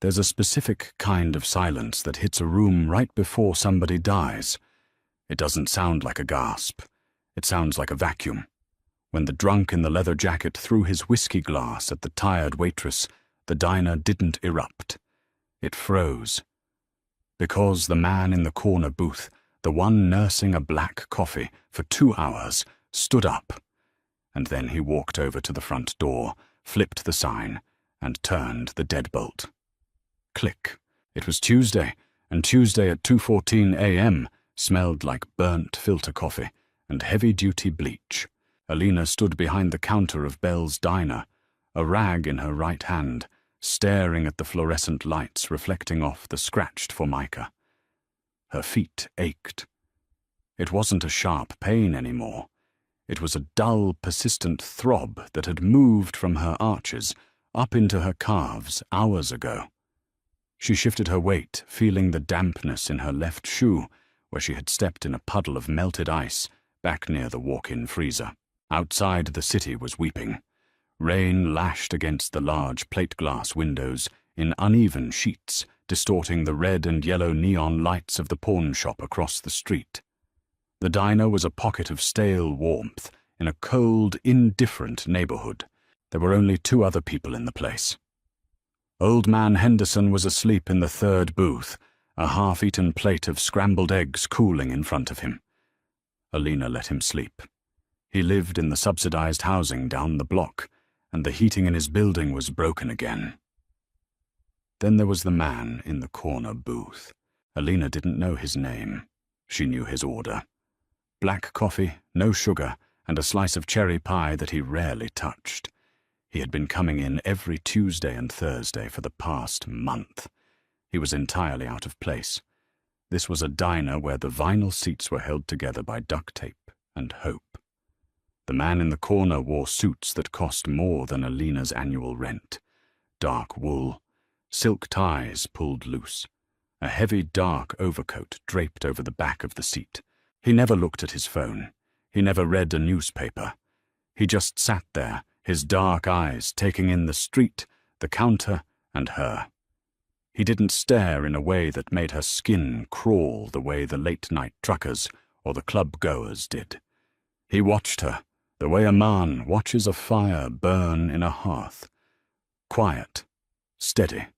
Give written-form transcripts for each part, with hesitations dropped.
There's a specific kind of silence that hits a room right before somebody dies. It doesn't sound like a gasp. It sounds like a vacuum. When the drunk in the leather jacket threw his whiskey glass at the tired waitress, the diner didn't erupt. It froze. Because the man in the corner booth, the one nursing a black coffee for 2 hours, stood up. And then he walked over to the front door, flipped the sign, and turned the deadbolt. Click. It was Tuesday, and Tuesday at 2:14 a.m. smelled like burnt filter coffee and heavy-duty bleach. Alina stood behind the counter of Bell's diner, a rag in her right hand, staring at the fluorescent lights reflecting off the scratched formica. Her feet ached. It wasn't a sharp pain anymore. It was a dull, persistent throb that had moved from her arches up into her calves hours ago. She shifted her weight, feeling the dampness in her left shoe, where she had stepped in a puddle of melted ice back near the walk-in freezer. Outside, the city was weeping. Rain lashed against the large plate-glass windows in uneven sheets, distorting the red and yellow neon lights of the pawn shop across the street. The diner was a pocket of stale warmth in a cold, indifferent neighborhood. There were only 2 other people in the place. Old Man Henderson was asleep in the third booth, a half-eaten plate of scrambled eggs cooling in front of him. Alina let him sleep. He lived in the subsidized housing down the block, and the heating in his building was broken again. Then there was the man in the corner booth. Alina didn't know his name. She knew his order. Black coffee, no sugar, and a slice of cherry pie that he rarely touched. He had been coming in every Tuesday and Thursday for the past month. He was entirely out of place. This was a diner where the vinyl seats were held together by duct tape and hope. The man in the corner wore suits that cost more than Alina's annual rent. Dark wool, silk ties pulled loose, a heavy dark overcoat draped over the back of the seat. He never looked at his phone. He never read a newspaper. He just sat there, his dark eyes taking in the street, the counter, and her. He didn't stare in a way that made her skin crawl the way the late-night truckers or the club-goers did. He watched her, the way a man watches a fire burn in a hearth. Quiet, steady,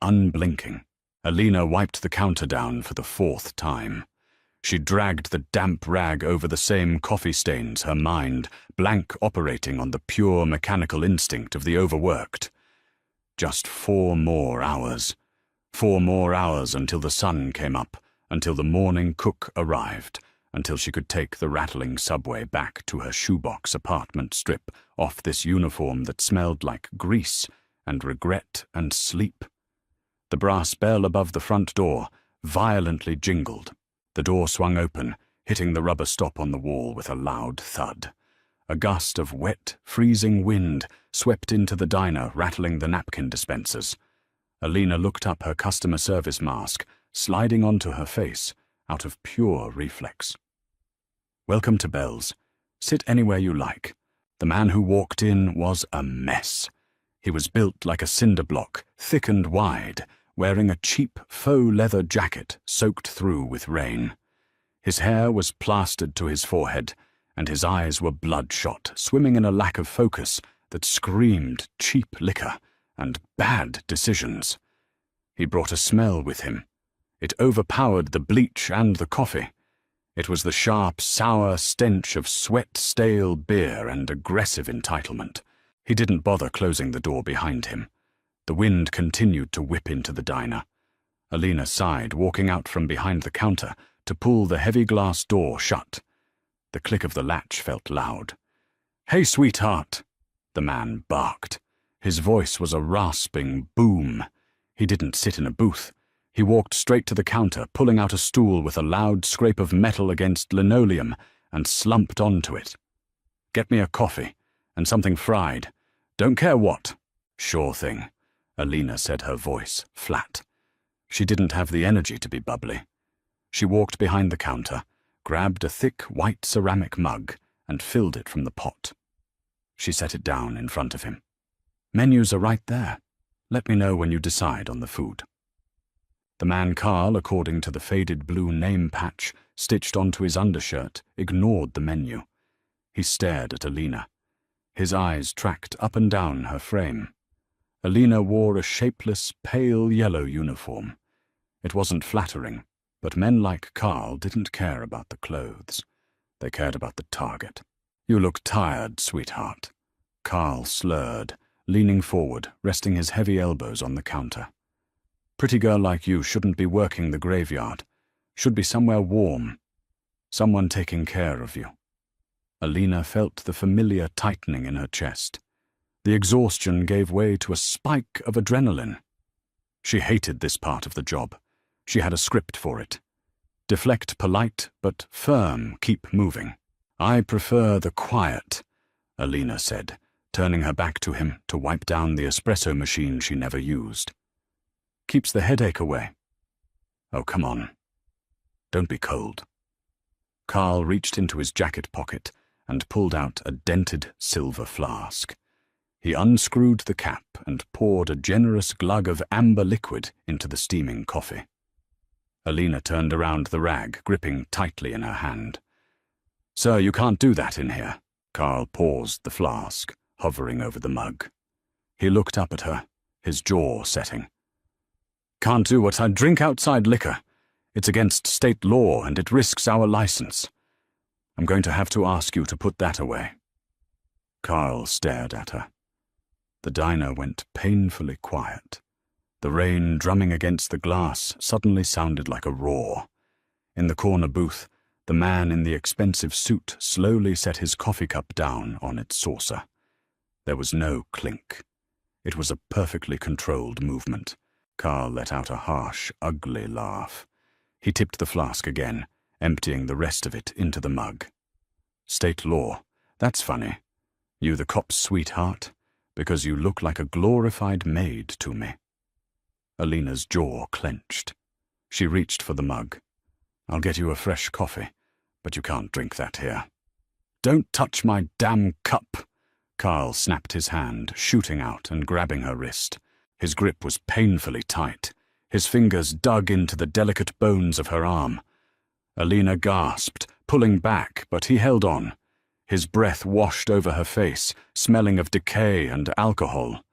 unblinking. Alina wiped the counter down for the 4th time. She dragged the damp rag over the same coffee stains, her mind blank, operating on the pure mechanical instinct of the overworked. Just 4 more hours. 4 more hours until the sun came up, until the morning cook arrived, until she could take the rattling subway back to her shoebox apartment strip off this uniform that smelled like grease and regret and sleep. The brass bell above the front door violently jingled. The door swung open, hitting the rubber stop on the wall with a loud thud. A gust of wet, freezing wind swept into the diner, rattling the napkin dispensers. Alina looked up, her customer service mask sliding onto her face out of pure reflex. "Welcome to Bell's. Sit anywhere you like." The man who walked in was a mess. He was built like a cinder block, thick and wide, wearing a cheap faux leather jacket soaked through with rain. His hair was plastered to his forehead, and his eyes were bloodshot, swimming in a lack of focus that screamed cheap liquor and bad decisions. He brought a smell with him. It overpowered the bleach and the coffee. It was the sharp, sour stench of sweat-stale beer and aggressive entitlement. He didn't bother closing the door behind him. The wind continued to whip into the diner. Alina sighed, walking out from behind the counter to pull the heavy glass door shut. The click of the latch felt loud. "Hey, sweetheart," the man barked. His voice was a rasping boom. He didn't sit in a booth. He walked straight to the counter, pulling out a stool with a loud scrape of metal against linoleum, and slumped onto it. "Get me a coffee, and something fried. Don't care what." "Sure thing," Alina said, her voice flat. She didn't have the energy to be bubbly. She walked behind the counter, grabbed a thick white ceramic mug, and filled it from the pot. She set it down in front of him. "Menus are right there. Let me know when you decide on the food." The man Carl, according to the faded blue name patch stitched onto his undershirt, ignored the menu. He stared at Alina. His eyes tracked up and down her frame. Alina wore a shapeless, pale yellow uniform. It wasn't flattering, but men like Carl didn't care about the clothes. They cared about the target. "You look tired, sweetheart." Carl slurred, leaning forward, resting his heavy elbows on the counter. "Pretty girl like you shouldn't be working the graveyard. Should be somewhere warm. Someone taking care of you." Alina felt the familiar tightening in her chest. The exhaustion gave way to a spike of adrenaline. She hated this part of the job. She had a script for it. Deflect polite, but firm, keep moving. "I prefer the quiet," Alina said, turning her back to him to wipe down the espresso machine she never used. "Keeps the headache away." "Oh, come on. Don't be cold." Carl reached into his jacket pocket and pulled out a dented silver flask. He unscrewed the cap and poured a generous glug of amber liquid into the steaming coffee. Alina turned around the rag, gripping tightly in her hand. "Sir, you can't do that in here." Carl paused the flask, hovering over the mug. He looked up at her, his jaw setting. "Can't do what I drink outside liquor. It's against state law and it risks our license. I'm going to have to ask you to put that away." Carl stared at her. The diner went painfully quiet. The rain drumming against the glass suddenly sounded like a roar. In the corner booth, the man in the expensive suit slowly set his coffee cup down on its saucer. There was no clink. It was a perfectly controlled movement. Carl let out a harsh, ugly laugh. He tipped the flask again, emptying the rest of it into the mug. "State law. That's funny. You the cop's sweetheart? Because you look like a glorified maid to me." Alina's jaw clenched. She reached for the mug. "I'll get you a fresh coffee, but you can't drink that here." "Don't touch my damn cup!" Carl snapped his hand, shooting out and grabbing her wrist. His grip was painfully tight. His fingers dug into the delicate bones of her arm. Alina gasped, pulling back, but he held on. His breath washed over her face, smelling of decay and alcohol.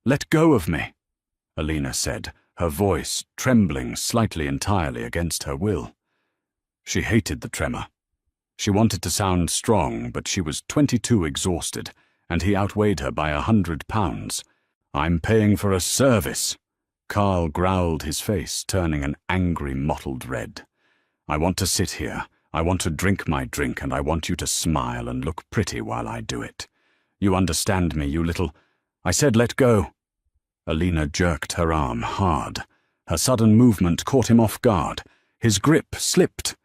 "Let go of me," Alina said, her voice trembling slightly entirely against her will. She hated the tremor. She wanted to sound strong, but she was 22 exhausted, and he outweighed her by 100 pounds. "I'm paying for a service." Carl growled, his face turning an angry mottled red. "I want to sit here. I want to drink my drink, and I want you to smile and look pretty while I do it. You understand me, you little—" "I said let go." Alina jerked her arm hard. Her sudden movement caught him off guard. His grip slipped,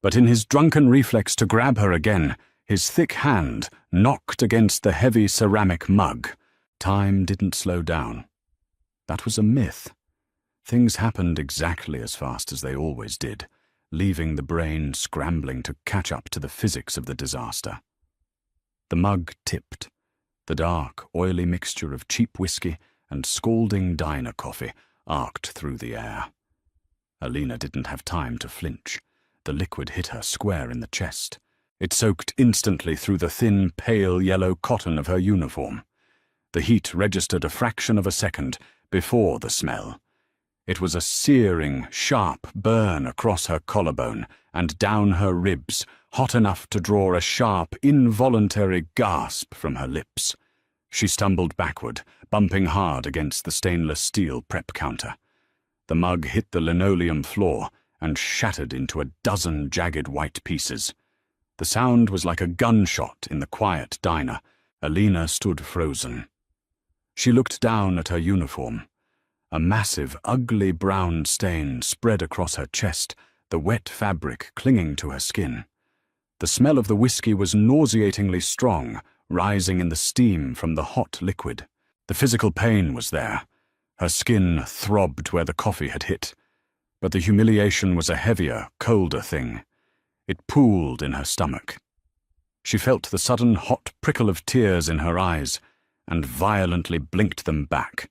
but in his drunken reflex to grab her again, his thick hand knocked against the heavy ceramic mug. Time didn't slow down. That was a myth. Things happened exactly as fast as they always did, leaving the brain scrambling to catch up to the physics of the disaster. The mug tipped. The dark, oily mixture of cheap whiskey and scalding diner coffee arced through the air. Alina didn't have time to flinch. The liquid hit her square in the chest. It soaked instantly through the thin, pale yellow cotton of her uniform. The heat registered a fraction of a second before the smell. It was a searing, sharp burn across her collarbone and down her ribs, hot enough to draw a sharp, involuntary gasp from her lips. She stumbled backward, bumping hard against the stainless steel prep counter. The mug hit the linoleum floor and shattered into a dozen jagged white pieces. The sound was like a gunshot in the quiet diner. Alina stood frozen. She looked down at her uniform. A massive, ugly brown stain spread across her chest, the wet fabric clinging to her skin. The smell of the whiskey was nauseatingly strong, rising in the steam from the hot liquid. The physical pain was there. Her skin throbbed where the coffee had hit. But the humiliation was a heavier, colder thing. It pooled in her stomach. She felt the sudden hot prickle of tears in her eyes and violently blinked them back.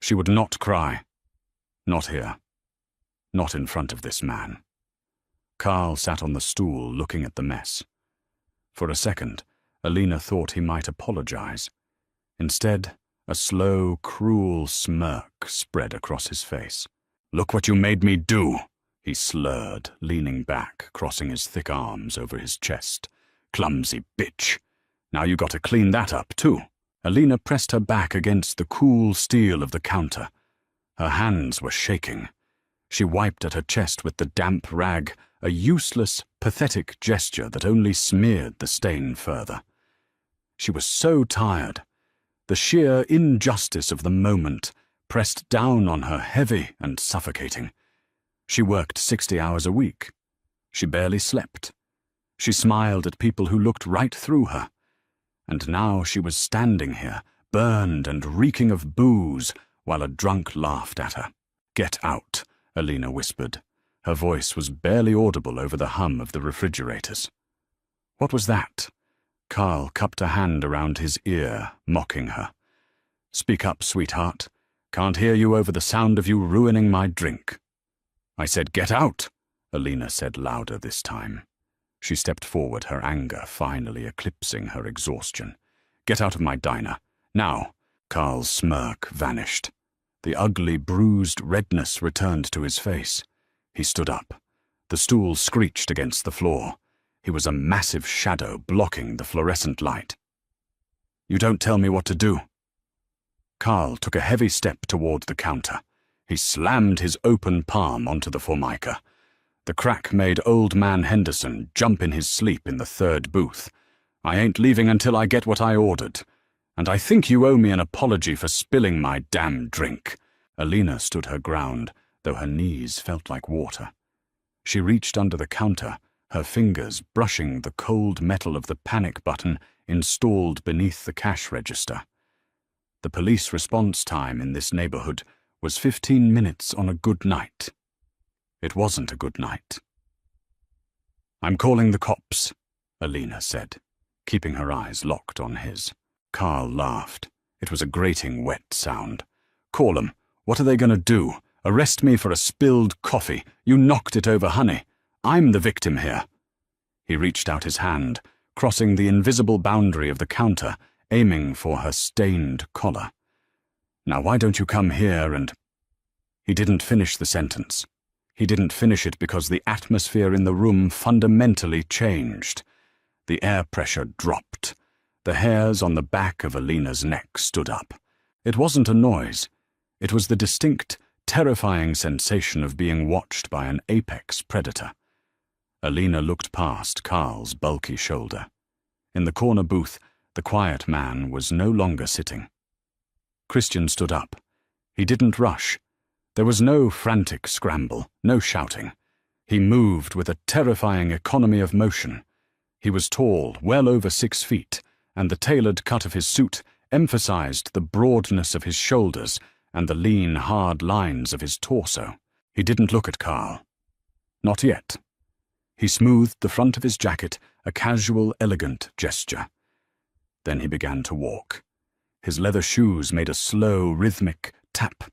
She would not cry. Not here. Not in front of this man. Carl sat on the stool looking at the mess. For a second, Alina thought he might apologize. Instead, a slow, cruel smirk spread across his face. "Look what you made me do," he slurred, leaning back, crossing his thick arms over his chest. "Clumsy bitch. Now you got to clean that up, too." Alina pressed her back against the cool steel of the counter. Her hands were shaking. She wiped at her chest with the damp rag, a useless, pathetic gesture that only smeared the stain further. She was so tired. The sheer injustice of the moment pressed down on her heavy and suffocating. She worked 60 hours a week. She barely slept. She smiled at people who looked right through her. And now she was standing here, burned and reeking of booze, while a drunk laughed at her. "Get out," Alina whispered. Her voice was barely audible over the hum of the refrigerators. "What was that?" Carl cupped a hand around his ear, mocking her. "Speak up, sweetheart. Can't hear you over the sound of you ruining my drink." "I said get out," Alina said louder this time. She stepped forward, her anger finally eclipsing her exhaustion. "Get out of my diner. Now." Carl's smirk vanished. The ugly, bruised redness returned to his face. He stood up. The stool screeched against the floor. He was a massive shadow blocking the fluorescent light. "You don't tell me what to do." Carl took a heavy step toward the counter. He slammed his open palm onto the formica. The crack made Old Man Henderson jump in his sleep in the third booth. "I ain't leaving until I get what I ordered. And I think you owe me an apology for spilling my damn drink." Alina stood her ground, though her knees felt like water. She reached under the counter, her fingers brushing the cold metal of the panic button installed beneath the cash register. The police response time in this neighborhood was 15 minutes on a good night. It wasn't a good night. "I'm calling the cops," Alina said, keeping her eyes locked on his. Carl laughed. It was a grating, wet sound. "Call 'em. What are they going to do? Arrest me for a spilled coffee? You knocked it over, honey. I'm the victim here." He reached out his hand, crossing the invisible boundary of the counter, aiming for her stained collar. "Now why don't you come here and—" He didn't finish the sentence. He didn't finish it because the atmosphere in the room fundamentally changed. The air pressure dropped. The hairs on the back of Alina's neck stood up. It wasn't a noise. It was the distinct, terrifying sensation of being watched by an apex predator. Alina looked past Carl's bulky shoulder. In the corner booth, the quiet man was no longer sitting. Christian stood up. He didn't rush. There was no frantic scramble, no shouting. He moved with a terrifying economy of motion. He was tall, well over 6 feet, and the tailored cut of his suit emphasized the broadness of his shoulders and the lean, hard lines of his torso. He didn't look at Carl. Not yet. He smoothed the front of his jacket, a casual, elegant gesture. Then he began to walk. His leather shoes made a slow, rhythmic tap,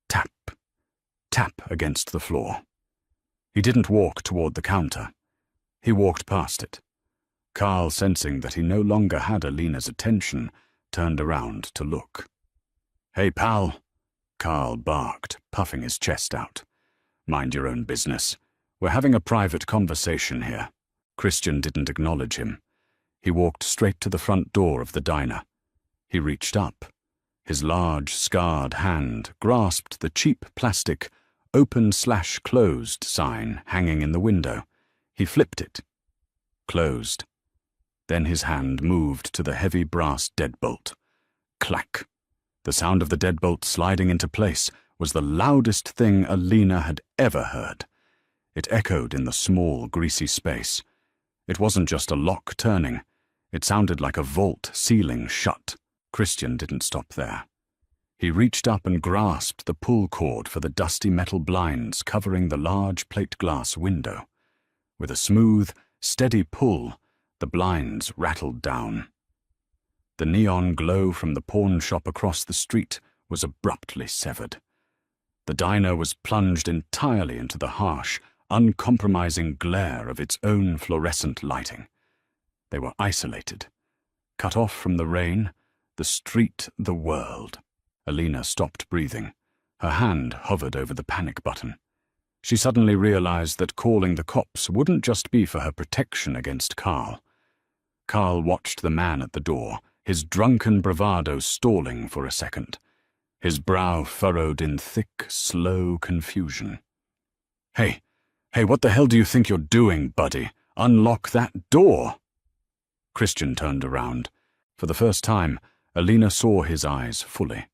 tap, tap against the floor. He didn't walk toward the counter. He walked past it. Carl, sensing that he no longer had Alina's attention, turned around to look. "Hey, pal," Carl barked, puffing his chest out. "Mind your own business. We're having a private conversation here." Christian didn't acknowledge him. He walked straight to the front door of the diner. He reached up. His large, scarred hand grasped the cheap plastic "open/closed" sign hanging in the window. He flipped it. Closed. Then his hand moved to the heavy brass deadbolt. Clack. The sound of the deadbolt sliding into place was the loudest thing Alina had ever heard. It echoed in the small, greasy space. It wasn't just a lock turning. It sounded like a vault ceiling shut. Christian didn't stop there. He reached up and grasped the pull cord for the dusty metal blinds covering the large plate glass window. With a smooth, steady pull, the blinds rattled down. The neon glow from the pawn shop across the street was abruptly severed. The diner was plunged entirely into the harsh, uncompromising glare of its own fluorescent lighting. They were isolated, cut off from the rain, the street, the world. Alina stopped breathing. Her hand hovered over the panic button. She suddenly realized that calling the cops wouldn't just be for her protection against Carl. Carl watched the man at the door, his drunken bravado stalling for a second, his brow furrowed in thick, slow confusion. Hey, what the hell do you think you're doing, buddy? Unlock that door!" Christian turned around. For the first time, Alina saw his eyes fully.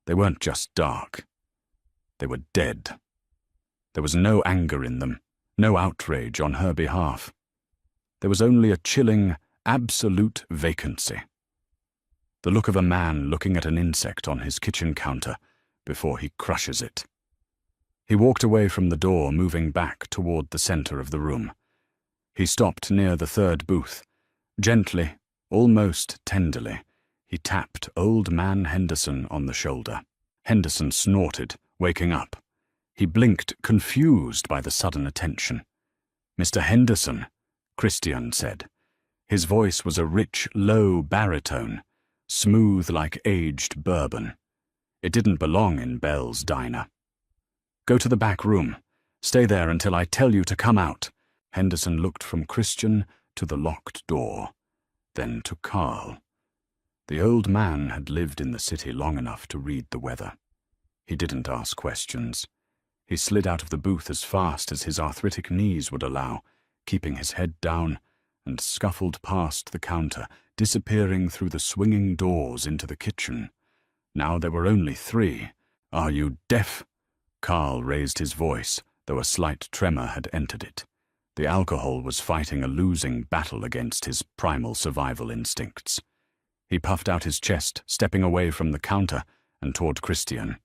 They weren't just dark. They were dead. There was no anger in them, no outrage on her behalf. There was only a chilling, absolute vacancy. The look of a man looking at an insect on his kitchen counter before he crushes it. He walked away from the door, moving back toward the center of the room. He stopped near the third booth. Gently, almost tenderly, he tapped Old Man Henderson on the shoulder. Henderson snorted, waking up. He blinked, confused by the sudden attention. "Mr. Henderson," Christian said. His voice was a rich, low baritone, smooth like aged bourbon. It didn't belong in Bell's diner. "Go to the back room. Stay there until I tell you to come out." Henderson looked from Christian to the locked door, then to Carl. The old man had lived in the city long enough to read the weather. He didn't ask questions. He slid out of the booth as fast as his arthritic knees would allow, keeping his head down, and scuffled past the counter, disappearing through the swinging doors into the kitchen. Now there were only 3. "Are you deaf?" Carl raised his voice, though a slight tremor had entered it. The alcohol was fighting a losing battle against his primal survival instincts. He puffed out his chest, stepping away from the counter and toward Christian.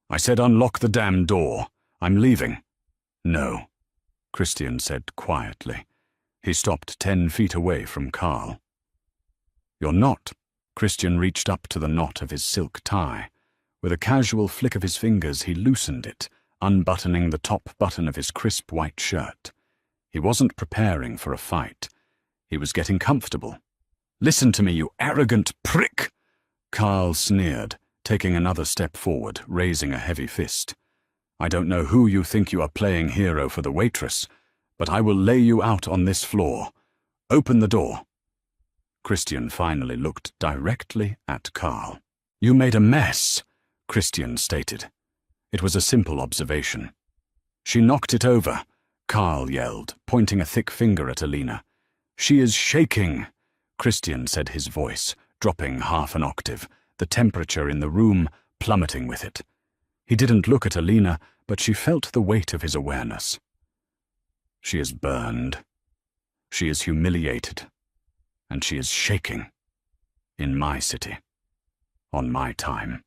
"I said unlock the damn door. I'm leaving." "No," Christian said quietly. He stopped 10 feet away from Carl. "You're not." Christian reached up to the knot of his silk tie. With a casual flick of his fingers, he loosened it, unbuttoning the top button of his crisp white shirt. He wasn't preparing for a fight. He was getting comfortable. "Listen to me, you arrogant prick!" Carl sneered, taking another step forward, raising a heavy fist. "I don't know who you think you are playing hero for the waitress, but I will lay you out on this floor. Open the door." Christian finally looked directly at Carl. "You made a mess," Christian stated. It was a simple observation. "She knocked it over," Carl yelled, pointing a thick finger at Alina. "She is shaking," Christian said, his voice dropping half an octave, the temperature in the room plummeting with it. He didn't look at Alina, but she felt the weight of his awareness. "She is burned. She is humiliated. And she is shaking. In my city. On my time."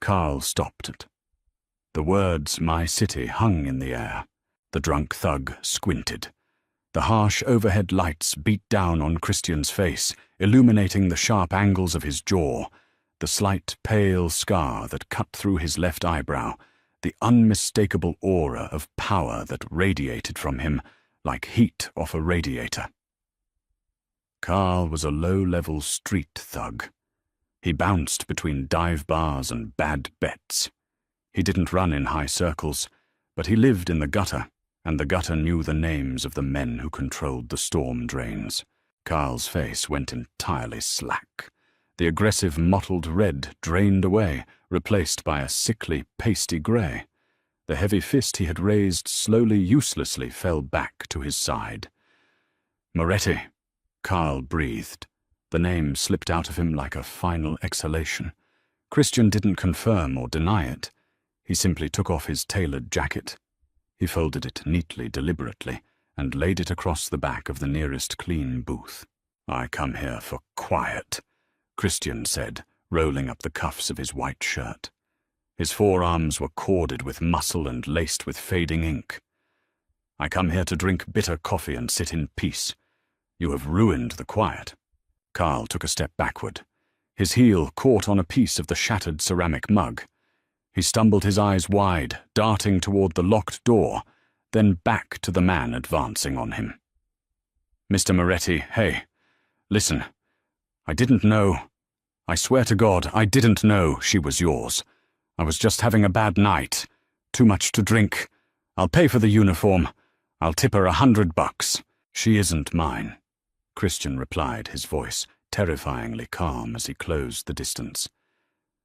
Carl stopped it. The words "my city" hung in the air. The drunk thug squinted. The harsh overhead lights beat down on Christian's face, illuminating the sharp angles of his jaw, the slight pale scar that cut through his left eyebrow, the unmistakable aura of power that radiated from him like heat off a radiator. Carl was a low-level street thug. He bounced between dive bars and bad bets. He didn't run in high circles, but he lived in the gutter, and the gutter knew the names of the men who controlled the storm drains. Carl's face went entirely slack. The aggressive mottled red drained away, replaced by a sickly, pasty grey. The heavy fist he had raised slowly, uselessly fell back to his side. "Moretti," Carl breathed. The name slipped out of him like a final exhalation. Christian didn't confirm or deny it. He simply took off his tailored jacket. He folded it neatly, deliberately, and laid it across the back of the nearest clean booth. "I come here for quiet," Christian said, rolling up the cuffs of his white shirt. His forearms were corded with muscle and laced with fading ink. "I come here to drink bitter coffee and sit in peace. You have ruined the quiet." Carl took a step backward. His heel caught on a piece of the shattered ceramic mug. He stumbled, his eyes wide, darting toward the locked door, then back to the man advancing on him. "Mr. Moretti, hey, listen. I didn't know. I swear to God, I didn't know she was yours. I was just having a bad night. Too much to drink. I'll pay for the uniform. I'll tip her $100. She isn't mine," Christian replied, his voice terrifyingly calm as he closed the distance.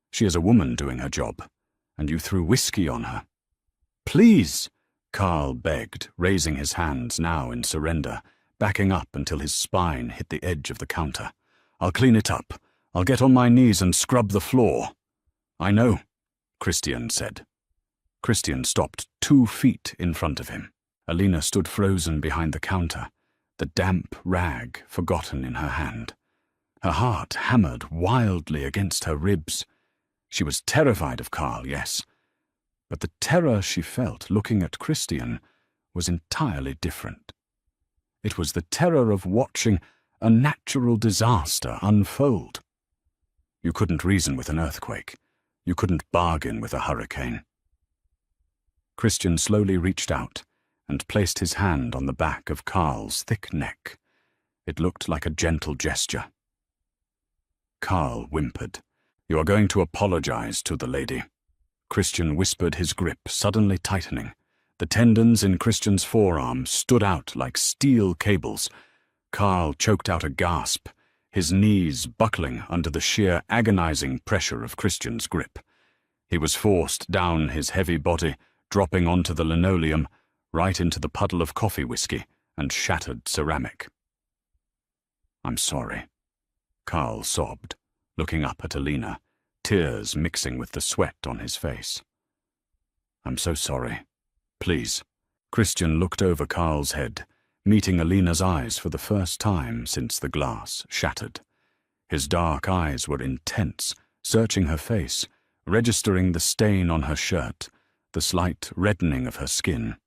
"She is a woman doing her job, and you threw whiskey on her." "Please," Carl begged, raising his hands now in surrender, backing up until his spine hit the edge of the counter. "I'll clean it up. I'll get on my knees and scrub the floor." "I know," Christian said. Christian stopped 2 feet in front of him. Alina stood frozen behind the counter, the damp rag forgotten in her hand. Her heart hammered wildly against her ribs. She was terrified of Carl, yes, but the terror she felt looking at Christian was entirely different. It was the terror of watching a natural disaster unfold. You couldn't reason with an earthquake. You couldn't bargain with a hurricane. Christian slowly reached out and placed his hand on the back of Carl's thick neck. It looked like a gentle gesture. Carl whimpered. "You are going to apologize to the lady." Christian whispered, his grip suddenly tightening. The tendons in Christian's forearm stood out like steel cables. Carl choked out a gasp, his knees buckling under the sheer agonizing pressure of Christian's grip. He was forced down his heavy body, dropping onto the linoleum, right into the puddle of coffee whiskey and shattered ceramic. "I'm sorry," Carl sobbed, looking up at Alina, tears mixing with the sweat on his face. "I'm so sorry. Please." Christian looked over Carl's head, meeting Alina's eyes for the first time since the glass shattered. His dark eyes were intense, searching her face, registering the stain on her shirt, the slight reddening of her skin.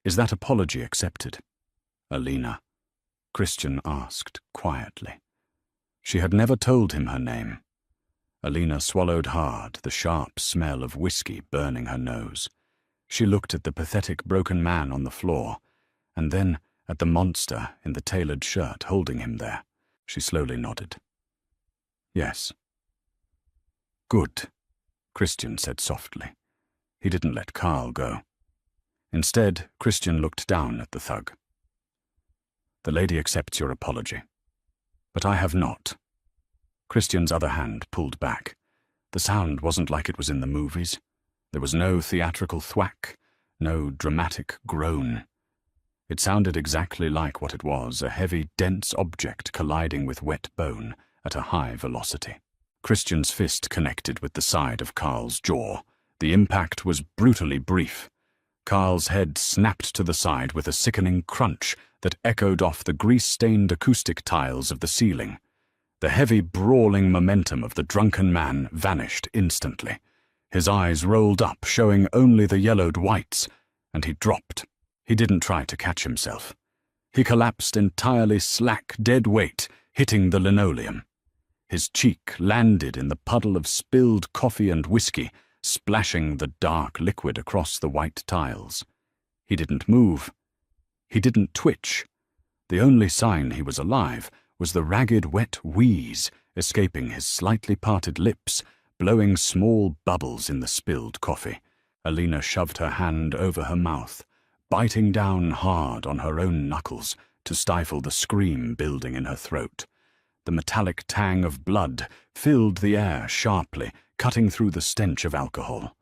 "Is that apology accepted, Alina?" Christian asked quietly. She had never told him her name. Alina swallowed hard, the sharp smell of whiskey burning her nose. She looked at the pathetic broken man on the floor, and then at the monster in the tailored shirt holding him there. She slowly nodded. "Yes." "Good," Christian said softly. He didn't let Carl go. Instead, Christian looked down at the thug. "The lady accepts your apology, but I have not." Christian's other hand pulled back. The sound wasn't like it was in the movies. There was no theatrical thwack, no dramatic groan. It sounded exactly like what it was, a heavy, dense object colliding with wet bone at a high velocity. Christian's fist connected with the side of Carl's jaw. The impact was brutally brief. Carl's head snapped to the side with a sickening crunch that echoed off the grease-stained acoustic tiles of the ceiling. The heavy, brawling momentum of the drunken man vanished instantly. His eyes rolled up, showing only the yellowed whites, and he dropped. He didn't try to catch himself. He collapsed entirely slack, dead weight, hitting the linoleum. His cheek landed in the puddle of spilled coffee and whiskey, splashing the dark liquid across the white tiles. He didn't move. He didn't twitch. The only sign he was alive was the ragged, wet wheeze escaping his slightly parted lips, blowing small bubbles in the spilled coffee. Alina shoved her hand over her mouth, biting down hard on her own knuckles to stifle the scream building in her throat. The metallic tang of blood filled the air sharply, cutting through the stench of alcohol.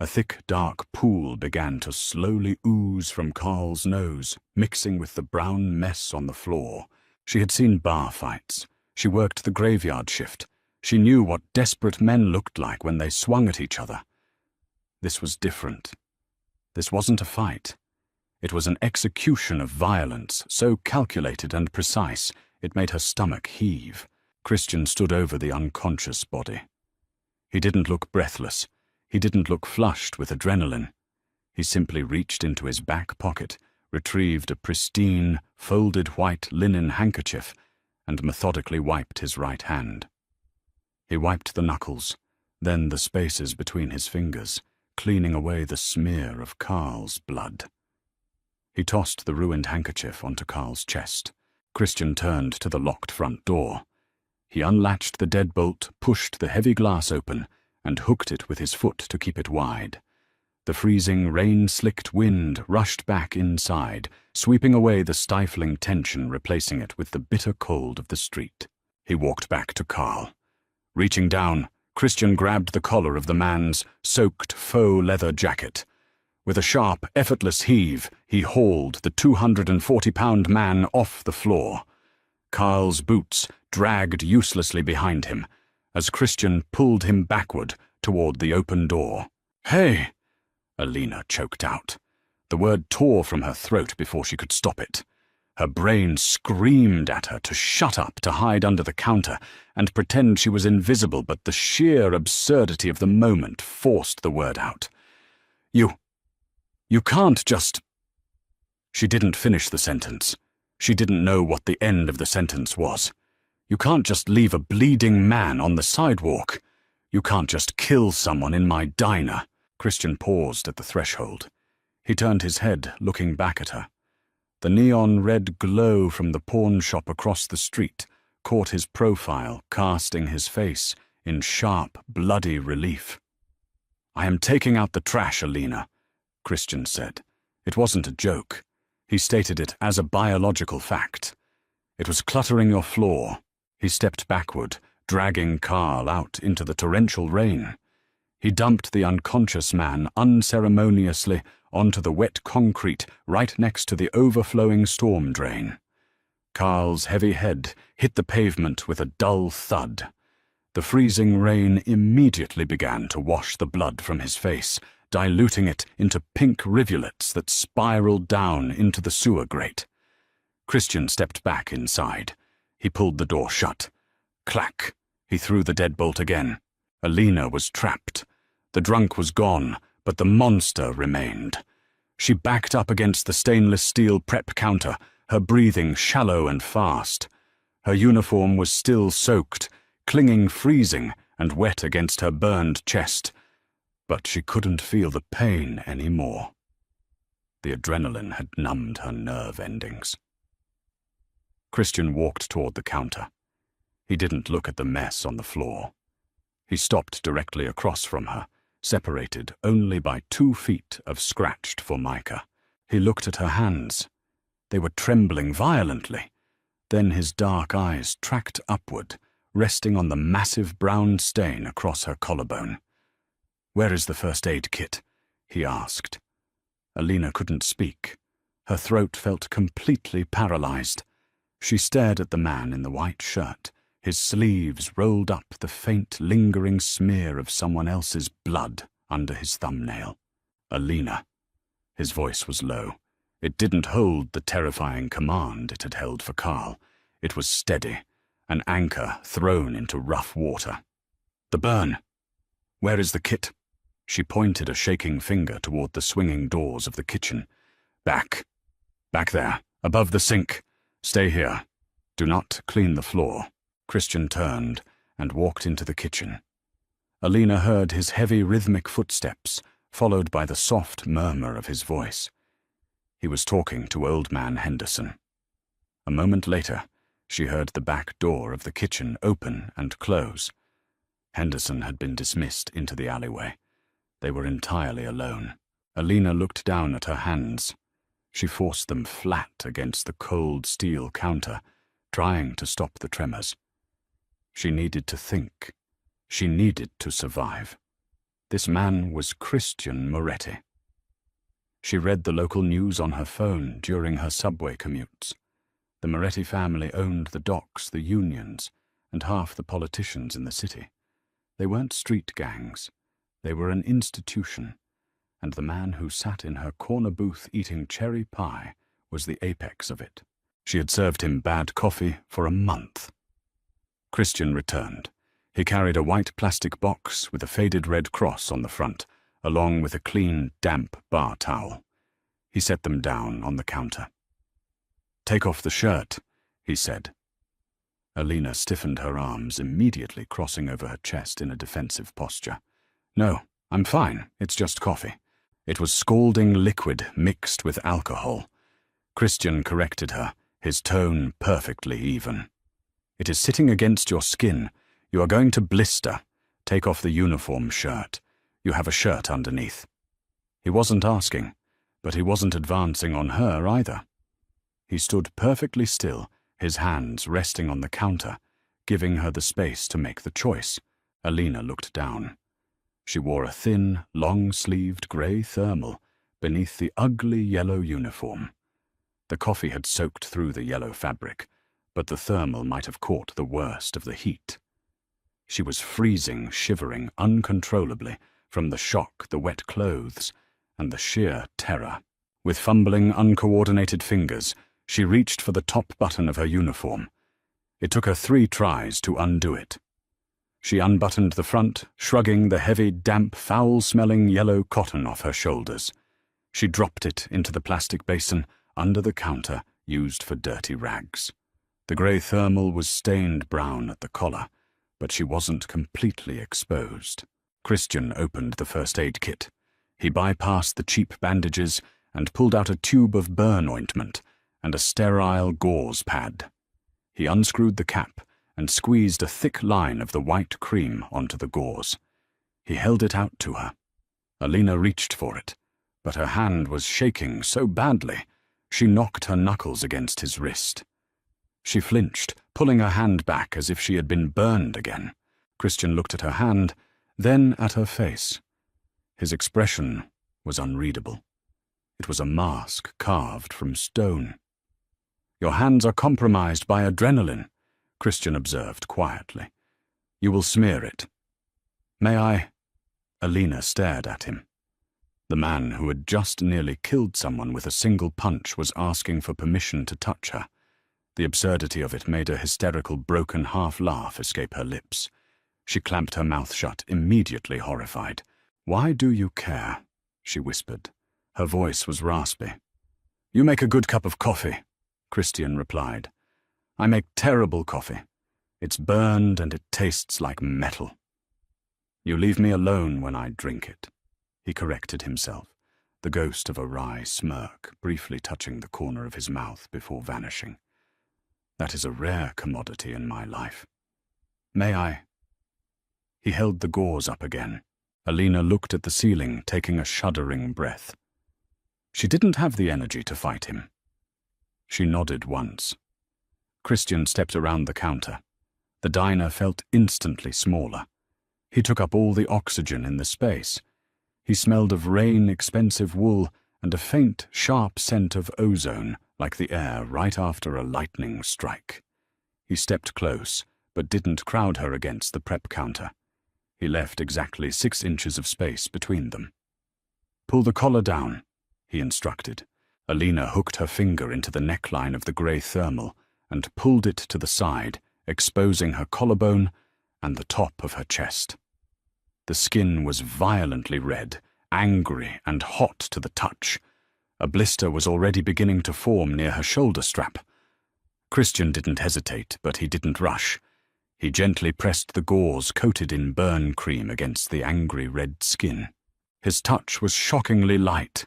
A thick, dark pool began to slowly ooze from Carl's nose, mixing with the brown mess on the floor. She had seen bar fights. She worked the graveyard shift. She knew what desperate men looked like when they swung at each other. This was different. This wasn't a fight. It was an execution of violence, so calculated and precise it made her stomach heave. Christian stood over the unconscious body. He didn't look breathless. He didn't look flushed with adrenaline. He simply reached into his back pocket, retrieved a pristine, folded white linen handkerchief, and methodically wiped his right hand. He wiped the knuckles, then the spaces between his fingers, cleaning away the smear of Carl's blood. He tossed the ruined handkerchief onto Carl's chest. Christian turned to the locked front door. He unlatched the deadbolt, pushed the heavy glass open, and hooked it with his foot to keep it wide. The freezing, rain-slicked wind rushed back inside, sweeping away the stifling tension, replacing it with the bitter cold of the street. He walked back to Carl. Reaching down, Christian grabbed the collar of the man's soaked faux leather jacket. With a sharp, effortless heave, he hauled the 240-pound man off the floor. Carl's boots dragged uselessly behind him, as Christian pulled him backward toward the open door. "Hey!" Alina choked out. The word tore from her throat before she could stop it. Her brain screamed at her to shut up, to hide under the counter, and pretend she was invisible, but the sheer absurdity of the moment forced the word out. You can't just—" She didn't finish the sentence. She didn't know what the end of the sentence was. "You can't just leave a bleeding man on the sidewalk. You can't just kill someone in my diner." Christian paused at the threshold. He turned his head, looking back at her. The neon red glow from the pawn shop across the street caught his profile, casting his face in sharp, bloody relief. "I am taking out the trash, Alina," Christian said. It wasn't a joke. He stated it as a biological fact. "It was cluttering your floor." He stepped backward, dragging Carl out into the torrential rain. He dumped the unconscious man unceremoniously onto the wet concrete right next to the overflowing storm drain. Carl's heavy head hit the pavement with a dull thud. The freezing rain immediately began to wash the blood from his face, diluting it into pink rivulets that spiraled down into the sewer grate. Christian stepped back inside. He pulled the door shut. Clack! He threw the deadbolt again. Alina was trapped. The drunk was gone, but the monster remained. She backed up against the stainless steel prep counter, her breathing shallow and fast. Her uniform was still soaked, clinging freezing and wet against her burned chest, but she couldn't feel the pain anymore. The adrenaline had numbed her nerve endings. Christian walked toward the counter. He didn't look at the mess on the floor. He stopped directly across from her, separated only by 2 feet of scratched formica. He looked at her hands. They were trembling violently. Then his dark eyes tracked upward, resting on the massive brown stain across her collarbone. "Where is the first aid kit?" he asked. Alina couldn't speak. Her throat felt completely paralyzed. She stared at the man in the white shirt, his sleeves rolled up, the faint, lingering smear of someone else's blood under his thumbnail. "Alina." His voice was low. It didn't hold the terrifying command it had held for Carl. It was steady, an anchor thrown into rough water. "The burn. Where is the kit?" She pointed a shaking finger toward the swinging doors of the kitchen. "Back. Back there, above the sink. Stay here. Do not clean the floor." Christian turned and walked into the kitchen. Alina heard his heavy rhythmic footsteps, followed by the soft murmur of his voice. He was talking to Old Man Henderson. A moment later, she heard the back door of the kitchen open and close. Henderson had been dismissed into the alleyway. They were entirely alone. Alina looked down at her hands. She forced them flat against the cold steel counter, trying to stop the tremors. She needed to think. She needed to survive. This man was Christian Moretti. She read the local news on her phone during her subway commutes. The Moretti family owned the docks, the unions, and half the politicians in the city. They weren't street gangs. They were an institution, and the man who sat in her corner booth eating cherry pie was the apex of it. She had served him bad coffee for a month. Christian returned. He carried a white plastic box with a faded red cross on the front, along with a clean, damp bar towel. He set them down on the counter. "Take off the shirt," he said. Alina stiffened her arms, immediately crossing over her chest in a defensive posture. No, I'm fine. It's just coffee. It was scalding liquid mixed with alcohol. Christian corrected her, his tone perfectly even. It is sitting against your skin. You are going to blister. Take off the uniform shirt. You have a shirt underneath. He wasn't asking, but he wasn't advancing on her either. He stood perfectly still, his hands resting on the counter, giving her the space to make the choice. Alina looked down. She wore a thin, long-sleeved grey thermal beneath the ugly yellow uniform. The coffee had soaked through the yellow fabric, but the thermal might have caught the worst of the heat. She was freezing, shivering uncontrollably from the shock, the wet clothes, and the sheer terror. With fumbling, uncoordinated fingers, she reached for the top button of her uniform. It took her 3 tries to undo it. She unbuttoned the front, shrugging the heavy, damp, foul-smelling yellow cotton off her shoulders. She dropped it into the plastic basin under the counter used for dirty rags. The grey thermal was stained brown at the collar, but she wasn't completely exposed. Christian opened the first aid kit. He bypassed the cheap bandages and pulled out a tube of burn ointment and a sterile gauze pad. He unscrewed the cap and squeezed a thick line of the white cream onto the gauze. He held it out to her. Alina reached for it, but her hand was shaking so badly, she knocked her knuckles against his wrist. She flinched, pulling her hand back as if she had been burned again. Christian looked at her hand, then at her face. His expression was unreadable. It was a mask carved from stone. "Your hands are compromised by adrenaline," Christian observed quietly. "You will smear it." "May I?" Alina stared at him. The man who had just nearly killed someone with a single punch was asking for permission to touch her. The absurdity of it made a hysterical, broken half-laugh escape her lips. She clamped her mouth shut, immediately horrified. "Why do you care?" she whispered. Her voice was raspy. "You make a good cup of coffee," Christian replied. "I make terrible coffee. It's burned and it tastes like metal." "You leave me alone when I drink it," he corrected himself, the ghost of a wry smirk briefly touching the corner of his mouth before vanishing. "That is a rare commodity in my life. May I?" He held the gauze up again. Alina looked at the ceiling, taking a shuddering breath. She didn't have the energy to fight him. She nodded once. Christian stepped around the counter. The diner felt instantly smaller. He took up all the oxygen in the space. He smelled of rain-expensive wool and a faint, sharp scent of ozone, like the air right after a lightning strike. He stepped close, but didn't crowd her against the prep counter. He left exactly 6 inches of space between them. "Pull the collar down," he instructed. Alina hooked her finger into the neckline of the grey thermal and pulled it to the side, exposing her collarbone and the top of her chest. The skin was violently red, angry and hot to the touch. A blister was already beginning to form near her shoulder strap. Christian didn't hesitate, but he didn't rush. He gently pressed the gauze coated in burn cream against the angry red skin. His touch was shockingly light.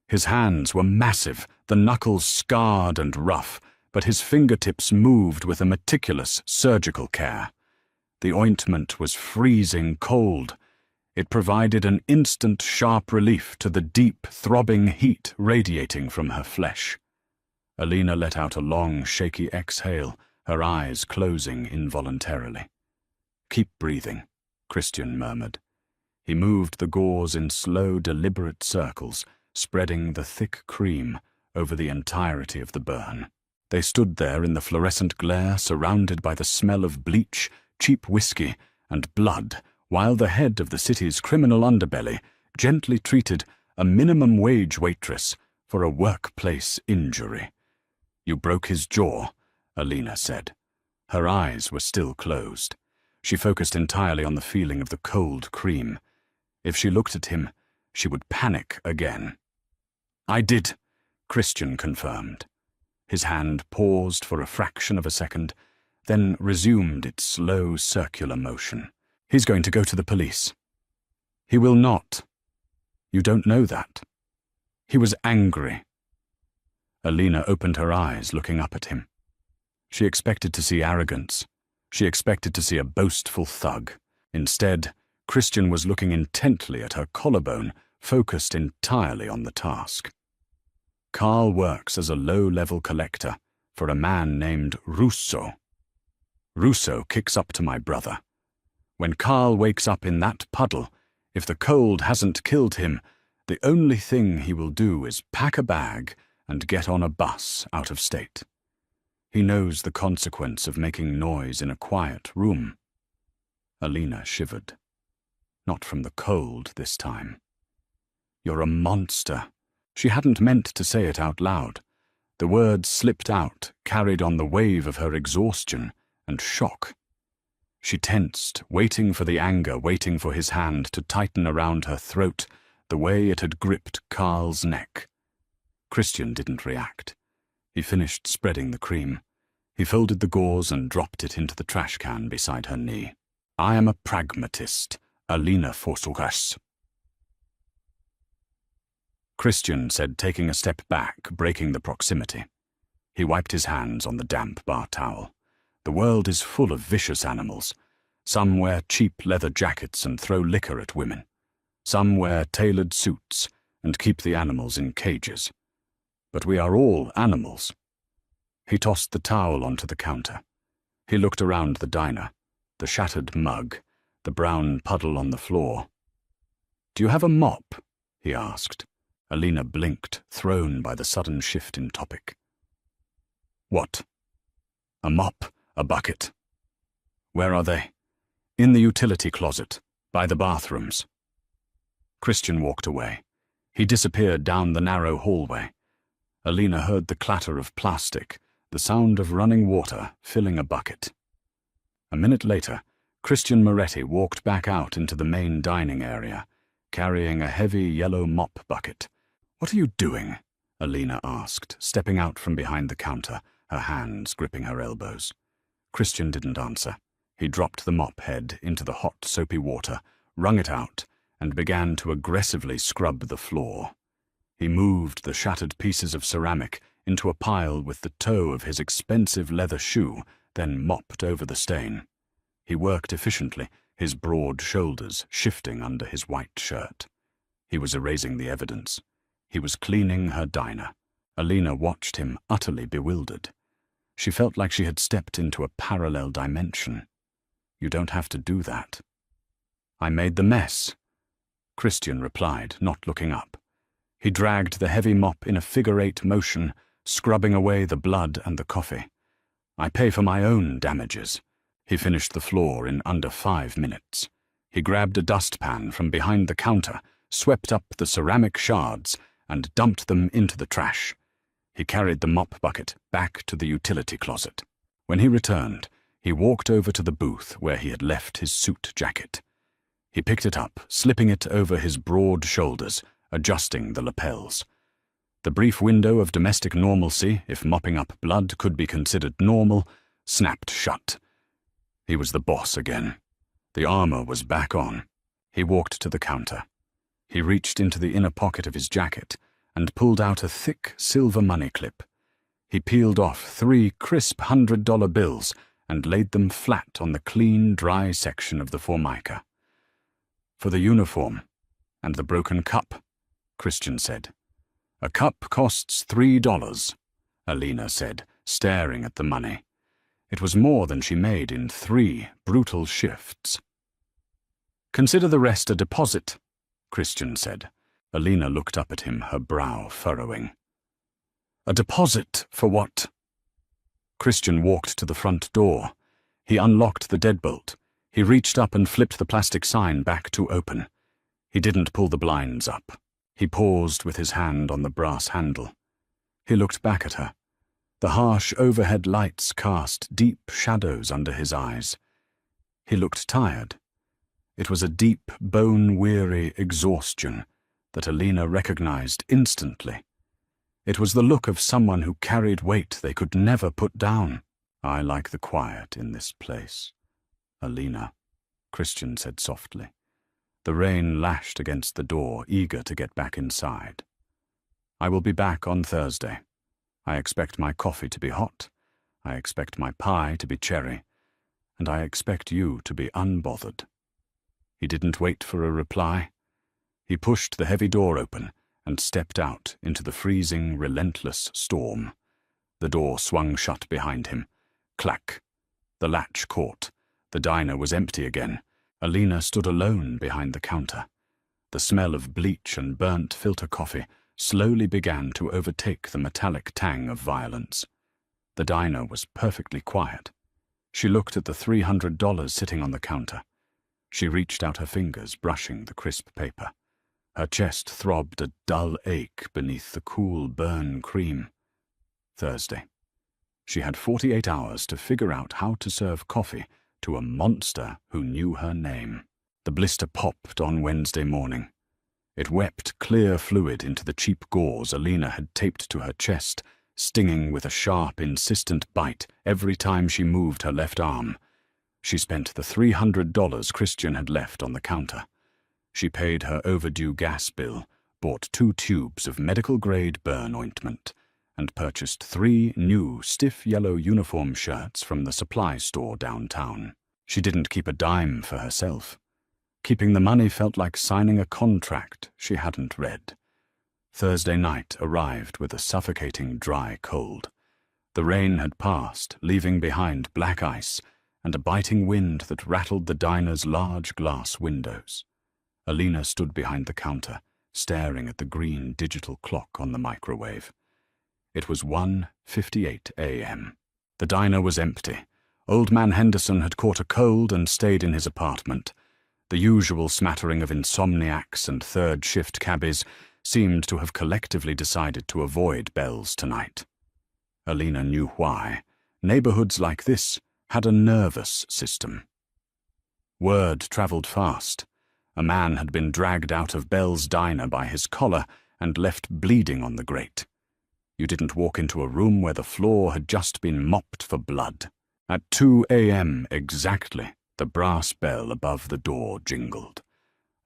His hands were massive, the knuckles scarred and rough, but his fingertips moved with a meticulous surgical care. The ointment was freezing cold. It provided an instant sharp relief to the deep, throbbing heat radiating from her flesh. Alina let out a long, shaky exhale, her eyes closing involuntarily. "Keep breathing," Christian murmured. He moved the gauze in slow, deliberate circles, spreading the thick cream over the entirety of the burn. They stood there in the fluorescent glare, surrounded by the smell of bleach, cheap whiskey, and blood, while the head of the city's criminal underbelly gently treated a minimum-wage waitress for a workplace injury. "You broke his jaw," Alina said. Her eyes were still closed. She focused entirely on the feeling of the cold cream. If she looked at him, she would panic again. "I did," Christian confirmed. His hand paused for a fraction of a second, then resumed its slow circular motion. He's going to go to the police. He will not. You don't know that. He was angry. Alina opened her eyes, looking up at him. She expected to see arrogance. She expected to see a boastful thug. Instead, Christian was looking intently at her collarbone, focused entirely on the task. Carl works as a low-level collector for a man named Russo. Russo kicks up to my brother. When Carl wakes up in that puddle, if the cold hasn't killed him, the only thing he will do is pack a bag and get on a bus out of state. He knows the consequence of making noise in a quiet room. Alina shivered. Not from the cold this time. You're a monster. She hadn't meant to say it out loud. The words slipped out, carried on the wave of her exhaustion and shock. She tensed, waiting for the anger, waiting for his hand to tighten around her throat, the way it had gripped Carl's neck. Christian didn't react. He finished spreading the cream. He folded the gauze and dropped it into the trash can beside her knee. I am a pragmatist, Alina Forsugas. Christian said, taking a step back, breaking the proximity. He wiped his hands on the damp bar towel. The world is full of vicious animals. Some wear cheap leather jackets and throw liquor at women. Some wear tailored suits and keep the animals in cages. But we are all animals. He tossed the towel onto the counter. He looked around the diner, the shattered mug, the brown puddle on the floor. Do you have a mop? He asked. Alina blinked, thrown by the sudden shift in topic. What? A mop, a bucket. Where are they? In the utility closet, by the bathrooms. Christian walked away. He disappeared down the narrow hallway. Alina heard the clatter of plastic, the sound of running water filling a bucket. A minute later, Christian Moretti walked back out into the main dining area, carrying a heavy yellow mop bucket. What are you doing? Alina asked, stepping out from behind the counter, her hands gripping her elbows. Christian didn't answer. He dropped the mop head into the hot, soapy water, wrung it out, and began to aggressively scrub the floor. He moved the shattered pieces of ceramic into a pile with the toe of his expensive leather shoe, then mopped over the stain. He worked efficiently, his broad shoulders shifting under his white shirt. He was erasing the evidence. He was cleaning her diner. Alina watched him, utterly bewildered. She felt like she had stepped into a parallel dimension. You don't have to do that. I made the mess, Christian replied, not looking up. He dragged the heavy mop in a figure-8 motion, scrubbing away the blood and the coffee. I pay for my own damages. He finished the floor in under 5 minutes. He grabbed a dustpan from behind the counter, swept up the ceramic shards, and dumped them into the trash. He carried the mop bucket back to the utility closet. When he returned, he walked over to the booth where he had left his suit jacket. He picked it up, slipping it over his broad shoulders, adjusting the lapels. The brief window of domestic normalcy, if mopping up blood could be considered normal, snapped shut. He was the boss again. The armor was back on. He walked to the counter. He reached into the inner pocket of his jacket and pulled out a thick silver money clip. He peeled off 3 crisp $100 bills and laid them flat on the clean, dry section of the formica. For the uniform and the broken cup, Christian said. A cup costs $3, Alina said, staring at the money. It was more than she made in 3 brutal shifts. Consider the rest a deposit, Christian said. Alina looked up at him, her brow furrowing. A deposit for what? Christian walked to the front door. He unlocked the deadbolt. He reached up and flipped the plastic sign back to open. He didn't pull the blinds up. He paused with his hand on the brass handle. He looked back at her. The harsh overhead lights cast deep shadows under his eyes. He looked tired. It was a deep, bone-weary exhaustion that Alina recognized instantly. It was the look of someone who carried weight they could never put down. I like the quiet in this place. Alina, Christian said softly. The rain lashed against the door, eager to get back inside. I will be back on Thursday. I expect my coffee to be hot. I expect my pie to be cherry. And I expect you to be unbothered. He didn't wait for a reply. He pushed the heavy door open and stepped out into the freezing, relentless storm. The door swung shut behind him. Clack. The latch caught. The diner was empty again. Alina stood alone behind the counter. The smell of bleach and burnt filter coffee slowly began to overtake the metallic tang of violence. The diner was perfectly quiet. She looked at the $300 sitting on the counter. She reached out her fingers, brushing the crisp paper. Her chest throbbed a dull ache beneath the cool burn cream. Thursday. She had 48 hours to figure out how to serve coffee to a monster who knew her name. The blister popped on Wednesday morning. It wept clear fluid into the cheap gauze Alina had taped to her chest, stinging with a sharp, insistent bite every time she moved her left arm. She spent the $300 Christian had left on the counter. She paid her overdue gas bill, bought 2 tubes of medical-grade burn ointment, and purchased 3 new stiff yellow uniform shirts from the supply store downtown. She didn't keep a dime for herself. Keeping the money felt like signing a contract she hadn't read. Thursday night arrived with a suffocating dry cold. The rain had passed, leaving behind black ice and a biting wind that rattled the diner's large glass windows. Alina stood behind the counter, staring at the green digital clock on the microwave. It was 1:58 a.m. The diner was empty. Old man Henderson had caught a cold and stayed in his apartment. The usual smattering of insomniacs and third-shift cabbies seemed to have collectively decided to avoid bells tonight. Alina knew why. Neighborhoods like this had a nervous system. Word traveled fast. A man had been dragged out of Bell's diner by his collar and left bleeding on the grate. You didn't walk into a room where the floor had just been mopped for blood. At 2 a.m. exactly, the brass bell above the door jingled.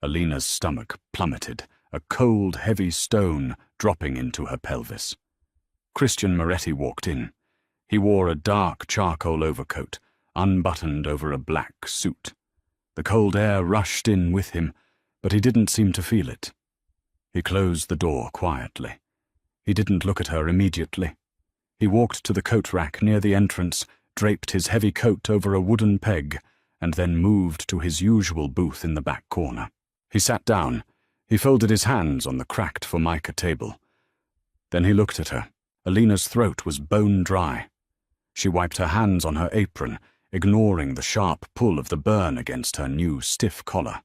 Alina's stomach plummeted, a cold, heavy stone dropping into her pelvis. Christian Moretti walked in. He wore a dark charcoal overcoat, unbuttoned over a black suit. The cold air rushed in with him, but he didn't seem to feel it. He closed the door quietly. He didn't look at her immediately. He walked to the coat rack near the entrance, draped his heavy coat over a wooden peg, and then moved to his usual booth in the back corner. He sat down. He folded his hands on the cracked formica table. Then he looked at her. Alina's throat was bone dry. She wiped her hands on her apron, ignoring the sharp pull of the burn against her new stiff collar.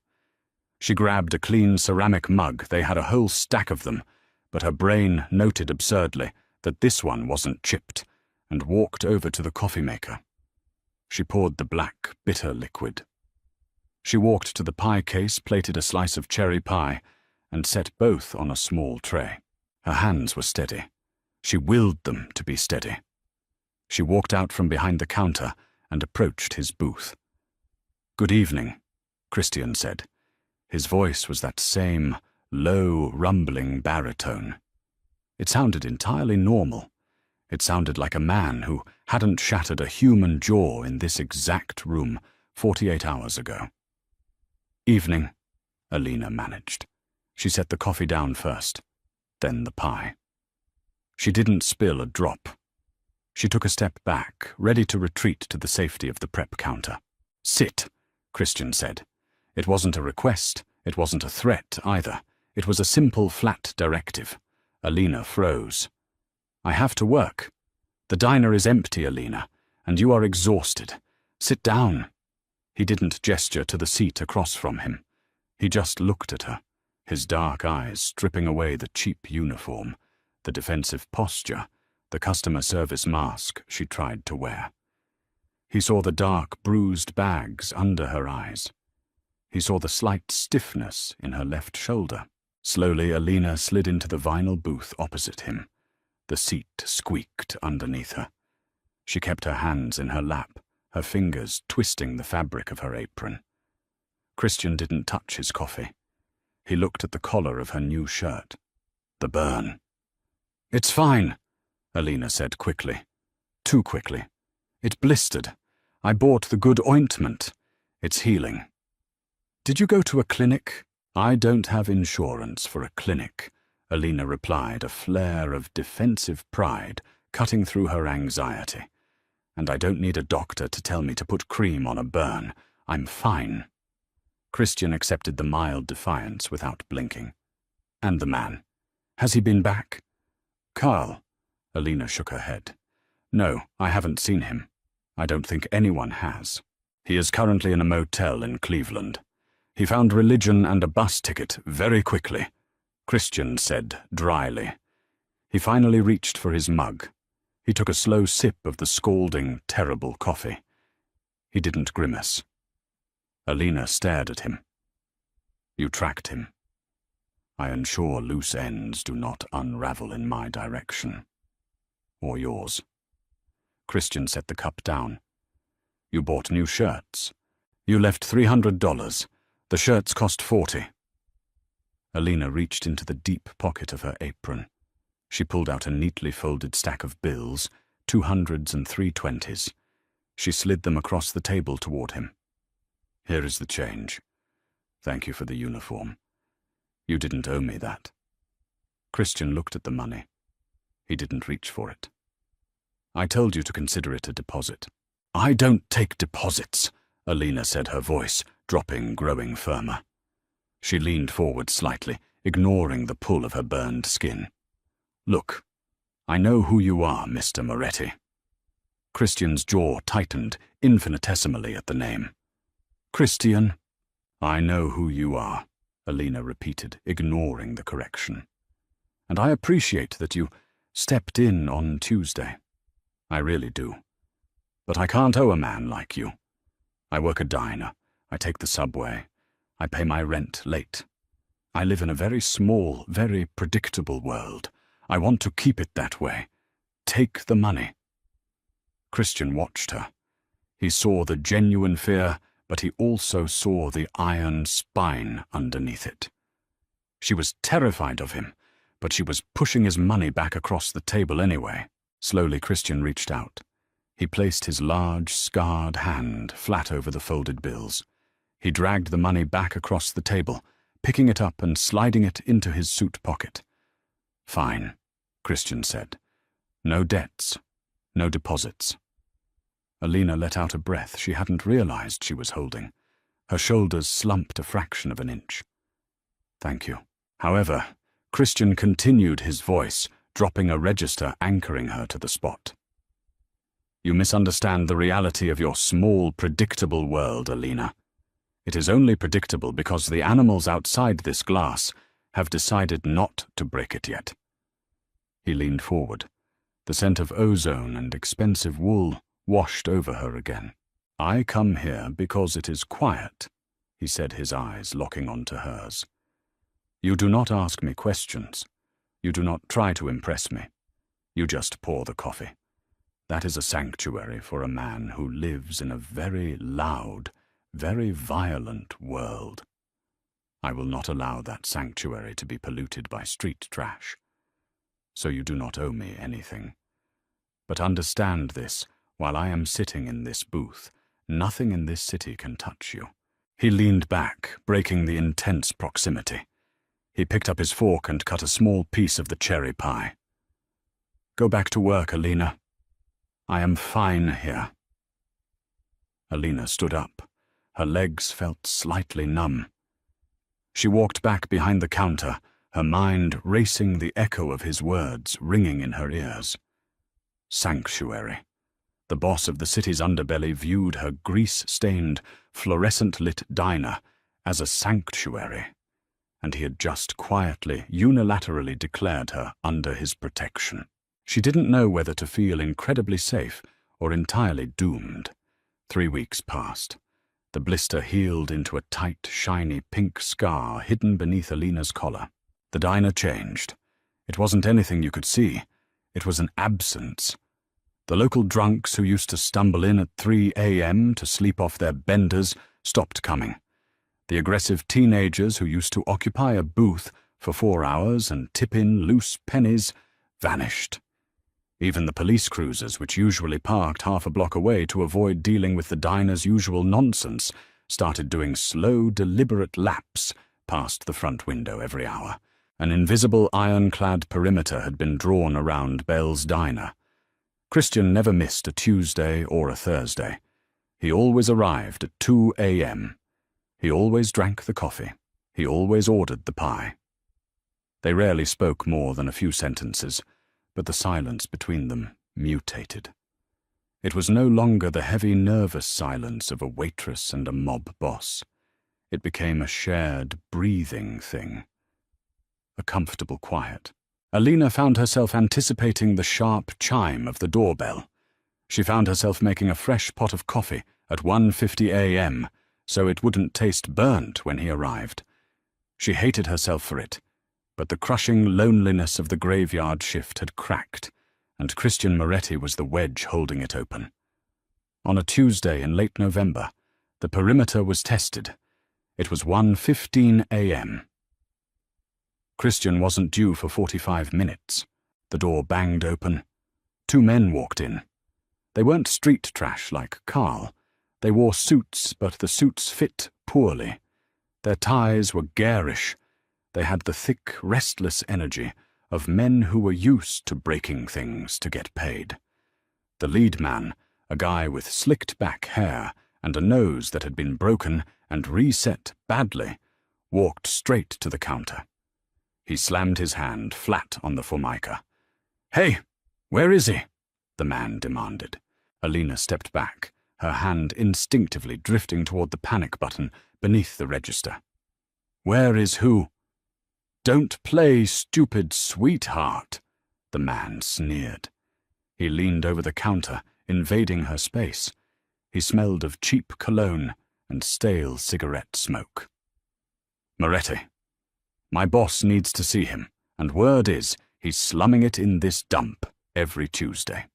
She grabbed a clean ceramic mug. They had a whole stack of them, but her brain noted absurdly that this one wasn't chipped, and walked over to the coffee maker. She poured the black, bitter liquid. She walked to the pie case, plated a slice of cherry pie, and set both on a small tray. Her hands were steady. She willed them to be steady. She walked out from behind the counter and approached his booth. "Good evening," Christian said. His voice was that same low, rumbling baritone. It sounded entirely normal. It sounded like a man who hadn't shattered a human jaw in this exact room 48 hours ago. "Evening," Alina managed. She set the coffee down first, then the pie. She didn't spill a drop. She took a step back, ready to retreat to the safety of the prep counter. "Sit," Christian said. It wasn't a request. It wasn't a threat either. It was a simple, flat directive. Alina froze. "I have to work. The diner is empty, Alina, and you are exhausted. Sit down." He didn't gesture to the seat across from him. He just looked at her, his dark eyes stripping away the cheap uniform, the defensive posture, the customer service mask she tried to wear. He saw the dark, bruised bags under her eyes. He saw the slight stiffness in her left shoulder. Slowly, Alina slid into the vinyl booth opposite him. The seat squeaked underneath her. She kept her hands in her lap, her fingers twisting the fabric of her apron. Christian didn't touch his coffee. He looked at the collar of her new shirt. The burn. "It's fine," Alina said quickly. Too quickly. "It blistered. I bought the good ointment. It's healing." "Did you go to a clinic?" "I don't have insurance for a clinic," Alina replied, a flare of defensive pride cutting through her anxiety. "And I don't need a doctor to tell me to put cream on a burn. I'm fine." Christian accepted the mild defiance without blinking. "And the man? Has he been back?" "Carl?" Alina shook her head. "No, I haven't seen him. I don't think anyone has. He is currently in a motel in Cleveland. He found religion and a bus ticket very quickly," Christian said dryly. He finally reached for his mug. He took a slow sip of the scalding, terrible coffee. He didn't grimace. Alina stared at him. "You tracked him. I ensure loose ends do not unravel in my direction. Or yours." Christian set the cup down. "You bought new shirts. You left $300. The shirts cost $40. Alina reached into the deep pocket of her apron. She pulled out a neatly folded stack of bills, 200s and 320s. She slid them across the table toward him. "Here is the change. Thank you for the uniform. You didn't owe me that." Christian looked at the money. He didn't reach for it. "I told you to consider it a deposit." "I don't take deposits," Alina said, her voice growing firmer. She leaned forward slightly, ignoring the pull of her burned skin. "Look, I know who you are, Mr. Moretti." Christian's jaw tightened infinitesimally at the name. "Christian?" "I know who you are," Alina repeated, ignoring the correction. "And I appreciate that you stepped in on Tuesday. I really do. But I can't owe a man like you. I work a diner. I take the subway. I pay my rent late. I live in a very small, very predictable world. I want to keep it that way. Take the money." Christian watched her. He saw the genuine fear, but he also saw the iron spine underneath it. She was terrified of him, but she was pushing his money back across the table anyway. Slowly, Christian reached out. He placed his large, scarred hand flat over the folded bills. He dragged the money back across the table, picking it up and sliding it into his suit pocket. "Fine," Christian said. "No debts, no deposits." Alina let out a breath she hadn't realized she was holding. Her shoulders slumped a fraction of an inch. "Thank you." However, Christian continued his voice, dropping a register anchoring her to the spot. "You misunderstand the reality of your small, predictable world, Alina. It is only predictable because the animals outside this glass have decided not to break it yet." He leaned forward. The scent of ozone and expensive wool washed over her again. "I come here because it is quiet," he said, his eyes locking onto hers. "You do not ask me questions. You do not try to impress me. You just pour the coffee. That is a sanctuary for a man who lives in a very loud, very violent world. I will not allow that sanctuary to be polluted by street trash. So you do not owe me anything. But understand this, while I am sitting in this booth, nothing in this city can touch you." He leaned back, breaking the intense proximity. He picked up his fork and cut a small piece of the cherry pie. "Go back to work, Alina. I am fine here." Alina stood up. Her legs felt slightly numb. She walked back behind the counter, her mind racing, the echo of his words ringing in her ears. Sanctuary. The boss of the city's underbelly viewed her grease-stained, fluorescent-lit diner as a sanctuary, and he had just quietly, unilaterally declared her under his protection. She didn't know whether to feel incredibly safe or entirely doomed. 3 weeks passed. The blister healed into a tight, shiny pink scar hidden beneath Alina's collar. The diner changed. It wasn't anything you could see. It was an absence. The local drunks who used to stumble in at 3 a.m. to sleep off their benders stopped coming. The aggressive teenagers who used to occupy a booth for 4 hours and tip in loose pennies vanished. Even the police cruisers, which usually parked half a block away to avoid dealing with the diner's usual nonsense, started doing slow, deliberate laps past the front window every hour. An invisible ironclad perimeter had been drawn around Bell's diner. Christian never missed a Tuesday or a Thursday. He always arrived at 2 a.m. He always drank the coffee. He always ordered the pie. They rarely spoke more than a few sentences, but the silence between them mutated. It was no longer the heavy, nervous silence of a waitress and a mob boss. It became a shared, breathing thing. A comfortable quiet. Alina found herself anticipating the sharp chime of the doorbell. She found herself making a fresh pot of coffee at 1:50 a.m., so it wouldn't taste burnt when he arrived. She hated herself for it, but the crushing loneliness of the graveyard shift had cracked, and Christian Moretti was the wedge holding it open. On a Tuesday in late November, the perimeter was tested. It was 1:15 a.m. Christian wasn't due for 45 minutes. The door banged open. 2 men walked in. They weren't street trash like Carl. They wore suits, but the suits fit poorly. Their ties were garish. They had the thick, restless energy of men who were used to breaking things to get paid. The lead man, a guy with slicked-back hair and a nose that had been broken and reset badly, walked straight to the counter. He slammed his hand flat on the formica. "Hey, where is he?" the man demanded. Alina stepped back, her hand instinctively drifting toward the panic button beneath the register. "Where is who?" "Don't play stupid sweetheart," the man sneered. He leaned over the counter, invading her space. He smelled of cheap cologne and stale cigarette smoke. "Moretti, my boss needs to see him, and word is he's slumming it in this dump every Tuesday."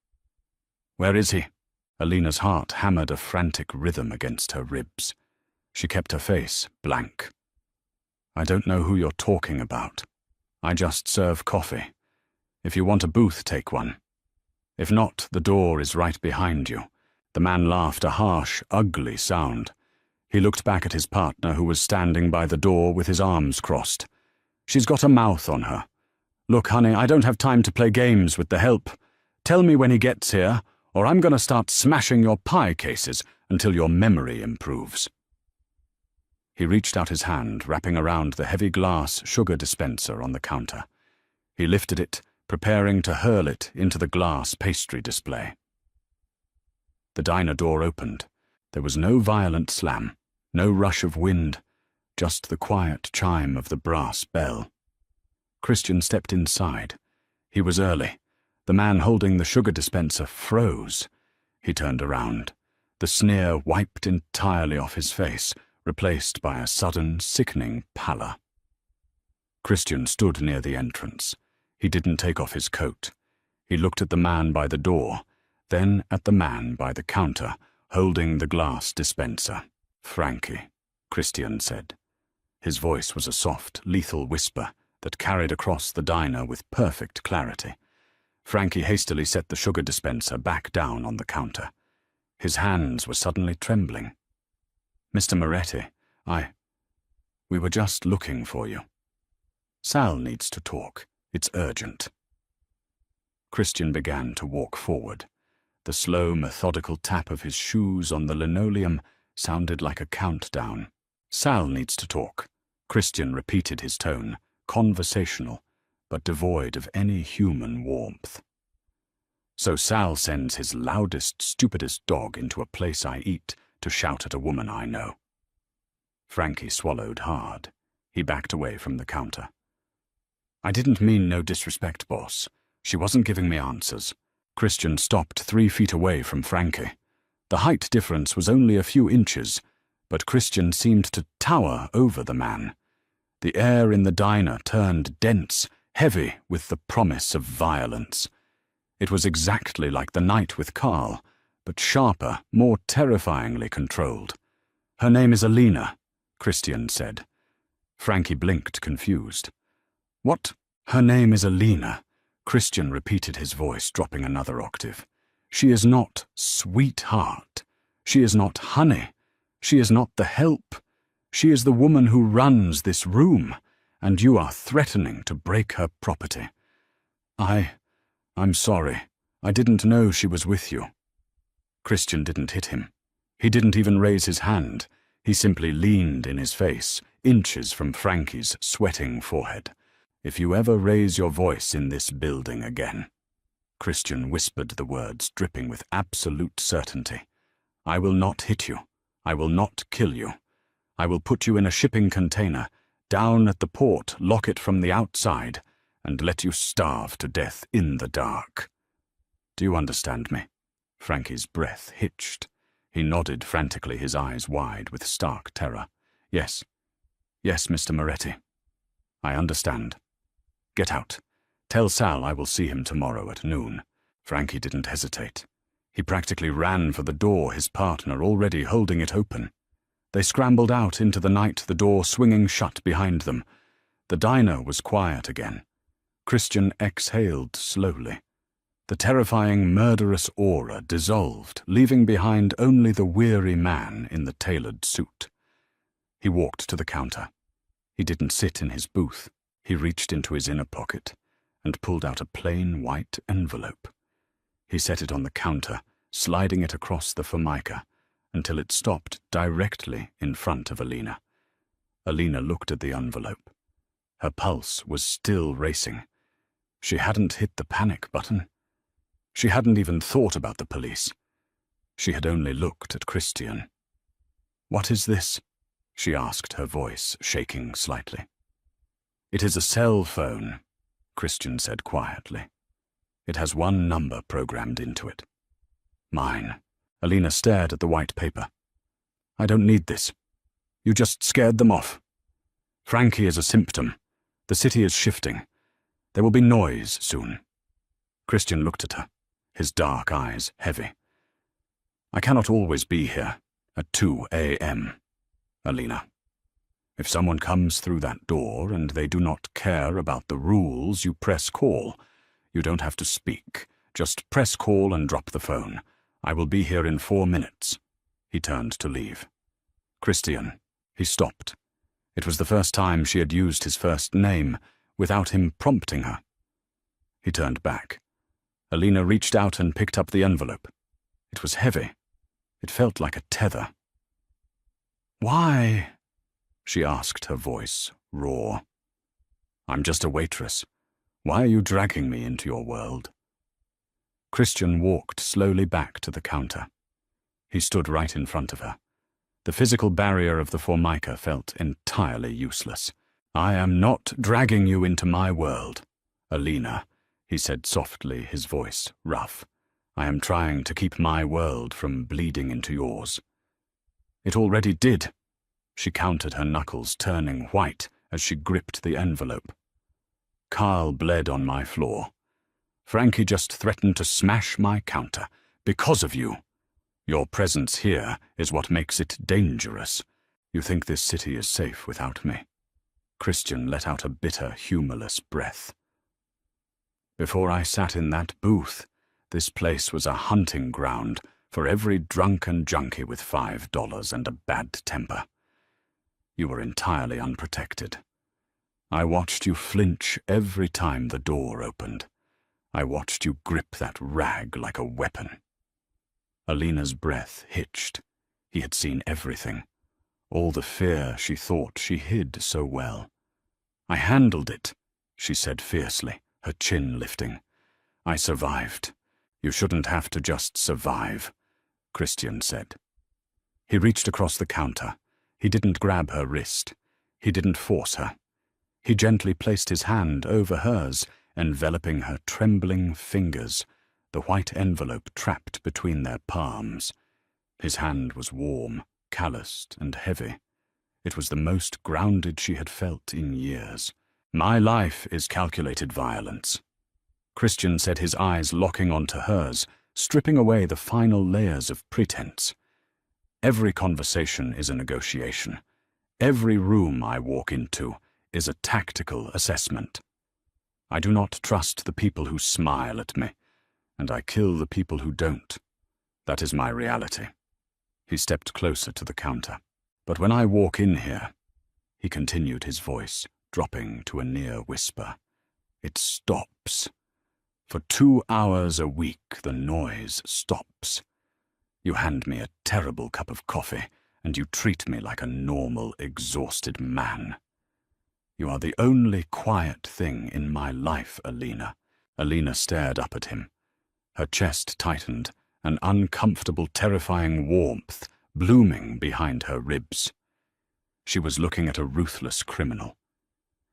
"Where is he?" Alina's heart hammered a frantic rhythm against her ribs. She kept her face blank. "I don't know who you're talking about. I just serve coffee. If you want a booth, take one. If not, the door is right behind you." The man laughed a harsh, ugly sound. He looked back at his partner, who was standing by the door with his arms crossed. "She's got a mouth on her. Look, honey, I don't have time to play games with the help. Tell me when he gets here, or I'm going to start smashing your pie cases until your memory improves." He reached out his hand, wrapping around the heavy glass sugar dispenser on the counter. He lifted it, preparing to hurl it into the glass pastry display. The diner door opened. There was no violent slam, no rush of wind, just the quiet chime of the brass bell. Christian stepped inside. He was early. The man holding the sugar dispenser froze. He turned around. The sneer wiped entirely off his face, replaced by a sudden, sickening pallor. Christian stood near the entrance. He didn't take off his coat. He looked at the man by the door, then at the man by the counter, holding the glass dispenser. "Frankie," Christian said. His voice was a soft, lethal whisper that carried across the diner with perfect clarity. Frankie hastily set the sugar dispenser back down on the counter. His hands were suddenly trembling. "Mr. Moretti, we were just looking for you. Sal needs to talk. It's urgent." Christian began to walk forward. The slow, methodical tap of his shoes on the linoleum sounded like a countdown. "Sal needs to talk." Christian repeated his tone, conversational, but devoid of any human warmth. "So Sal sends his loudest, stupidest dog into a place I eat to shout at a woman I know." Frankie swallowed hard. He backed away from the counter. "I didn't mean no disrespect, boss. She wasn't giving me answers." Christian stopped 3 feet away from Frankie. The height difference was only a few inches, but Christian seemed to tower over the man. The air in the diner turned dense, heavy with the promise of violence. It was exactly like the night with Carl, but sharper, more terrifyingly controlled. "Her name is Alina," Christian said. Frankie blinked, confused. "What? Her name is Alina," Christian repeated, his voice dropping another octave. "She is not sweetheart. She is not honey. She is not the help. She is the woman who runs this room, and you are threatening to break her property." I'm sorry. I didn't know she was with you." Christian didn't hit him. He didn't even raise his hand. He simply leaned in his face, inches from Frankie's sweating forehead. "If you ever raise your voice in this building again," Christian whispered the words, dripping with absolute certainty, "I will not hit you. I will not kill you. I will put you in a shipping container, down at the port, lock it from the outside, and let you starve to death in the dark. Do you understand me?" Frankie's breath hitched. He nodded frantically, his eyes wide with stark terror. Yes, Mr. Moretti. I understand. Get out. Tell Sal I will see him tomorrow at noon." Frankie didn't hesitate. He practically ran for the door, his partner already holding it open. They scrambled out into the night, the door swinging shut behind them. The diner was quiet again. Christian exhaled slowly. The terrifying, murderous aura dissolved, leaving behind only the weary man in the tailored suit. He walked to the counter. He didn't sit in his booth. He reached into his inner pocket and pulled out a plain white envelope. He set it on the counter, sliding it across the formica until it stopped directly in front of Alina. Alina looked at the envelope. Her pulse was still racing. She hadn't hit the panic button. She hadn't even thought about the police. She had only looked at Christian. "What is this?" she asked, her voice shaking slightly. "It is a cell phone," Christian said quietly. "It has one number programmed into it. Mine." Alina stared at the white paper. "I don't need this. You just scared them off. Frankie is a symptom. The city is shifting. There will be noise soon." Christian looked at her, his dark eyes heavy. "I cannot always be here at 2 a.m., Alina. If someone comes through that door and they do not care about the rules, you press call. You don't have to speak. Just press call and drop the phone. I will be here in 4 minutes." He turned to leave. "Christian." He stopped. It was the first time she had used his first name without him prompting her. He turned back. Alina reached out and picked up the envelope. It was heavy. It felt like a tether. "Why?" she asked, her voice raw. "I'm just a waitress. Why are you dragging me into your world?" Christian walked slowly back to the counter. He stood right in front of her. The physical barrier of the formica felt entirely useless. "I am not dragging you into my world, Alina," he said softly, his voice rough. "I am trying to keep my world from bleeding into yours." "It already did." She counted, her knuckles turning white as she gripped the envelope. "Carl bled on my floor. Frankie just threatened to smash my counter because of you. Your presence here is what makes it dangerous. You think this city is safe without me?" Christian let out a bitter, humorless breath. "Before I sat in that booth, this place was a hunting ground for every drunken junkie with $5 and a bad temper. You were entirely unprotected. I watched you flinch every time the door opened. I watched you grip that rag like a weapon." Alina's breath hitched. He had seen everything. All the fear she thought she hid so well. "I handled it," she said fiercely, her chin lifting. "I survived. You shouldn't have to just survive," Christian said. He reached across the counter. He didn't grab her wrist. He didn't force her. He gently placed his hand over hers, enveloping her trembling fingers, the white envelope trapped between their palms. His hand was warm, calloused, and heavy. It was the most grounded she had felt in years. "My life is calculated violence," Christian said, his eyes locking onto hers, stripping away the final layers of pretense. Every conversation is a negotiation. Every room I walk into is a tactical assessment. I do not trust the people who smile at me, and I kill the people who don't. That is my reality. He stepped closer to the counter. But when I walk in here, he continued, his voice dropping to a near whisper, it stops. For 2 hours a week, the noise stops. You hand me a terrible cup of coffee, and you treat me like a normal, exhausted man. You are the only quiet thing in my life, Alina. Alina stared up at him. Her chest tightened, an uncomfortable, terrifying warmth blooming behind her ribs. She was looking at a ruthless criminal.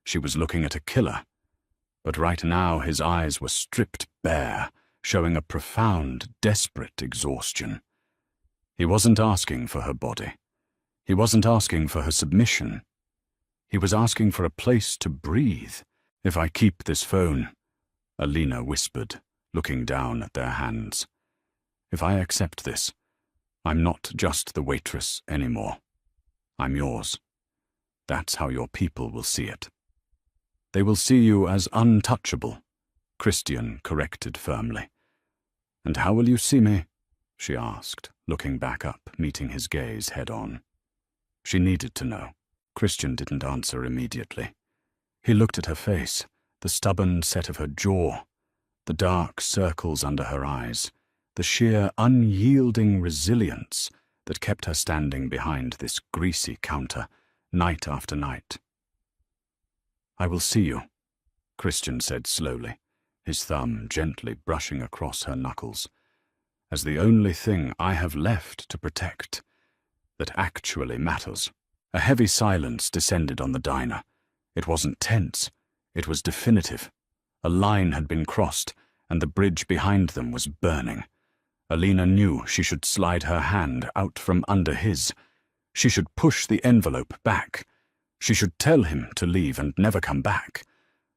She was looking at a killer. But right now his eyes were stripped bare, showing a profound, desperate exhaustion. He wasn't asking for her body. He wasn't asking for her submission. He was asking for a place to breathe. If I keep this phone, Alina whispered, looking down at their hands. If I accept this, I'm not just the waitress anymore. I'm yours. That's how your people will see it. They will see you as untouchable, Christian corrected firmly. And how will you see me? She asked, looking back up, meeting his gaze head-on. She needed to know. Christian didn't answer immediately. He looked at her face, the stubborn set of her jaw, the dark circles under her eyes, the sheer unyielding resilience that kept her standing behind this greasy counter, night after night. I will see you, Christian said slowly, his thumb gently brushing across her knuckles, as the only thing I have left to protect that actually matters. A heavy silence descended on the diner. It wasn't tense, it was definitive. A line had been crossed, and the bridge behind them was burning. Alina knew she should slide her hand out from under his. She should push the envelope back. She should tell him to leave and never come back.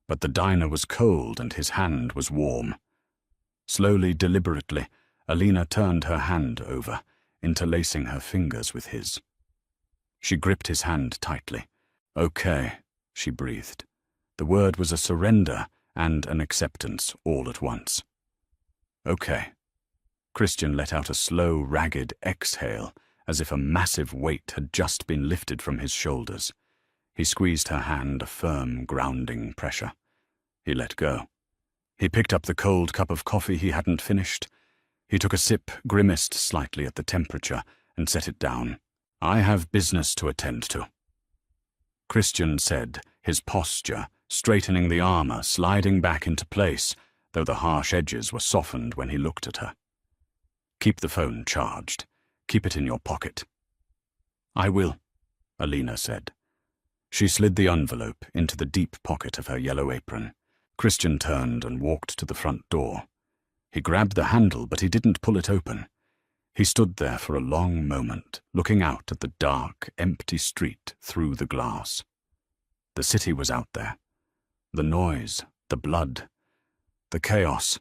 But the diner was cold and his hand was warm. Slowly, deliberately, Alina turned her hand over, interlacing her fingers with his. She gripped his hand tightly. Okay, she breathed. The word was a surrender and an acceptance all at once. Okay. Christian let out a slow, ragged exhale, as if a massive weight had just been lifted from his shoulders. He squeezed her hand, a firm, grounding pressure. He let go. He picked up the cold cup of coffee he hadn't finished. He took a sip, grimaced slightly at the temperature, and set it down. I have business to attend to. Christian said, his posture, straightening the armor, sliding back into place, though the harsh edges were softened when he looked at her. Keep the phone charged. Keep it in your pocket. I will, Alina said. She slid the envelope into the deep pocket of her yellow apron. Christian turned and walked to the front door. He grabbed the handle, but he didn't pull it open. He stood there for a long moment, looking out at the dark, empty street through the glass. The city was out there. The noise, the blood, the chaos.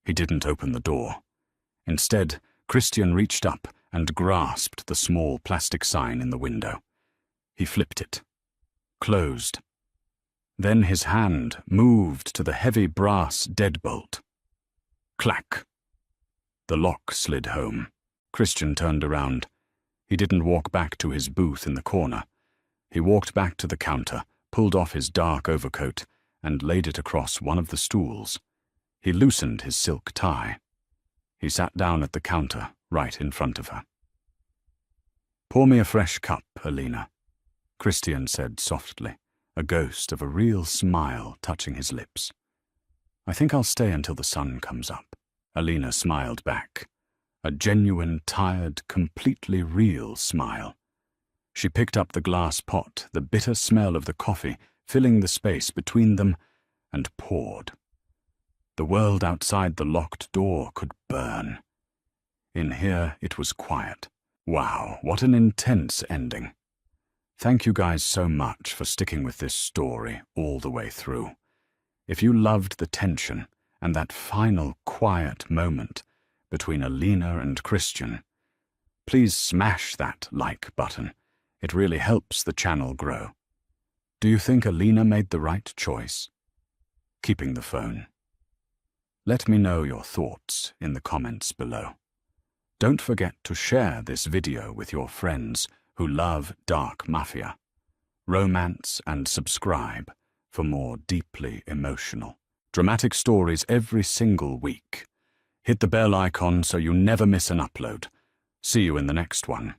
He didn't open the door. Instead, Christian reached up and grasped the small plastic sign in the window. He flipped it. Closed. Then his hand moved to the heavy brass deadbolt. Clack. The lock slid home. Christian turned around. He didn't walk back to his booth in the corner. He walked back to the counter, pulled off his dark overcoat, and laid it across one of the stools. He loosened his silk tie. He sat down at the counter, right in front of her. Pour me a fresh cup, Alina, Christian said softly, a ghost of a real smile touching his lips. I think I'll stay until the sun comes up. Alina smiled back, a genuine, tired, completely real smile. She picked up the glass pot, the bitter smell of the coffee filling the space between them, and poured. The world outside the locked door could burn. In here, it was quiet. Wow, what an intense ending. Thank you guys so much for sticking with this story all the way through. If you loved the tension, and that final quiet moment between Alina and Christian. Please smash that like button. It really helps the channel grow. Do you think Alina made the right choice? Keeping the phone. Let me know your thoughts in the comments below. Don't forget to share this video with your friends who love dark mafia, romance, and subscribe for more deeply emotional, dramatic stories every single week. Hit the bell icon so you never miss an upload. See you in the next one.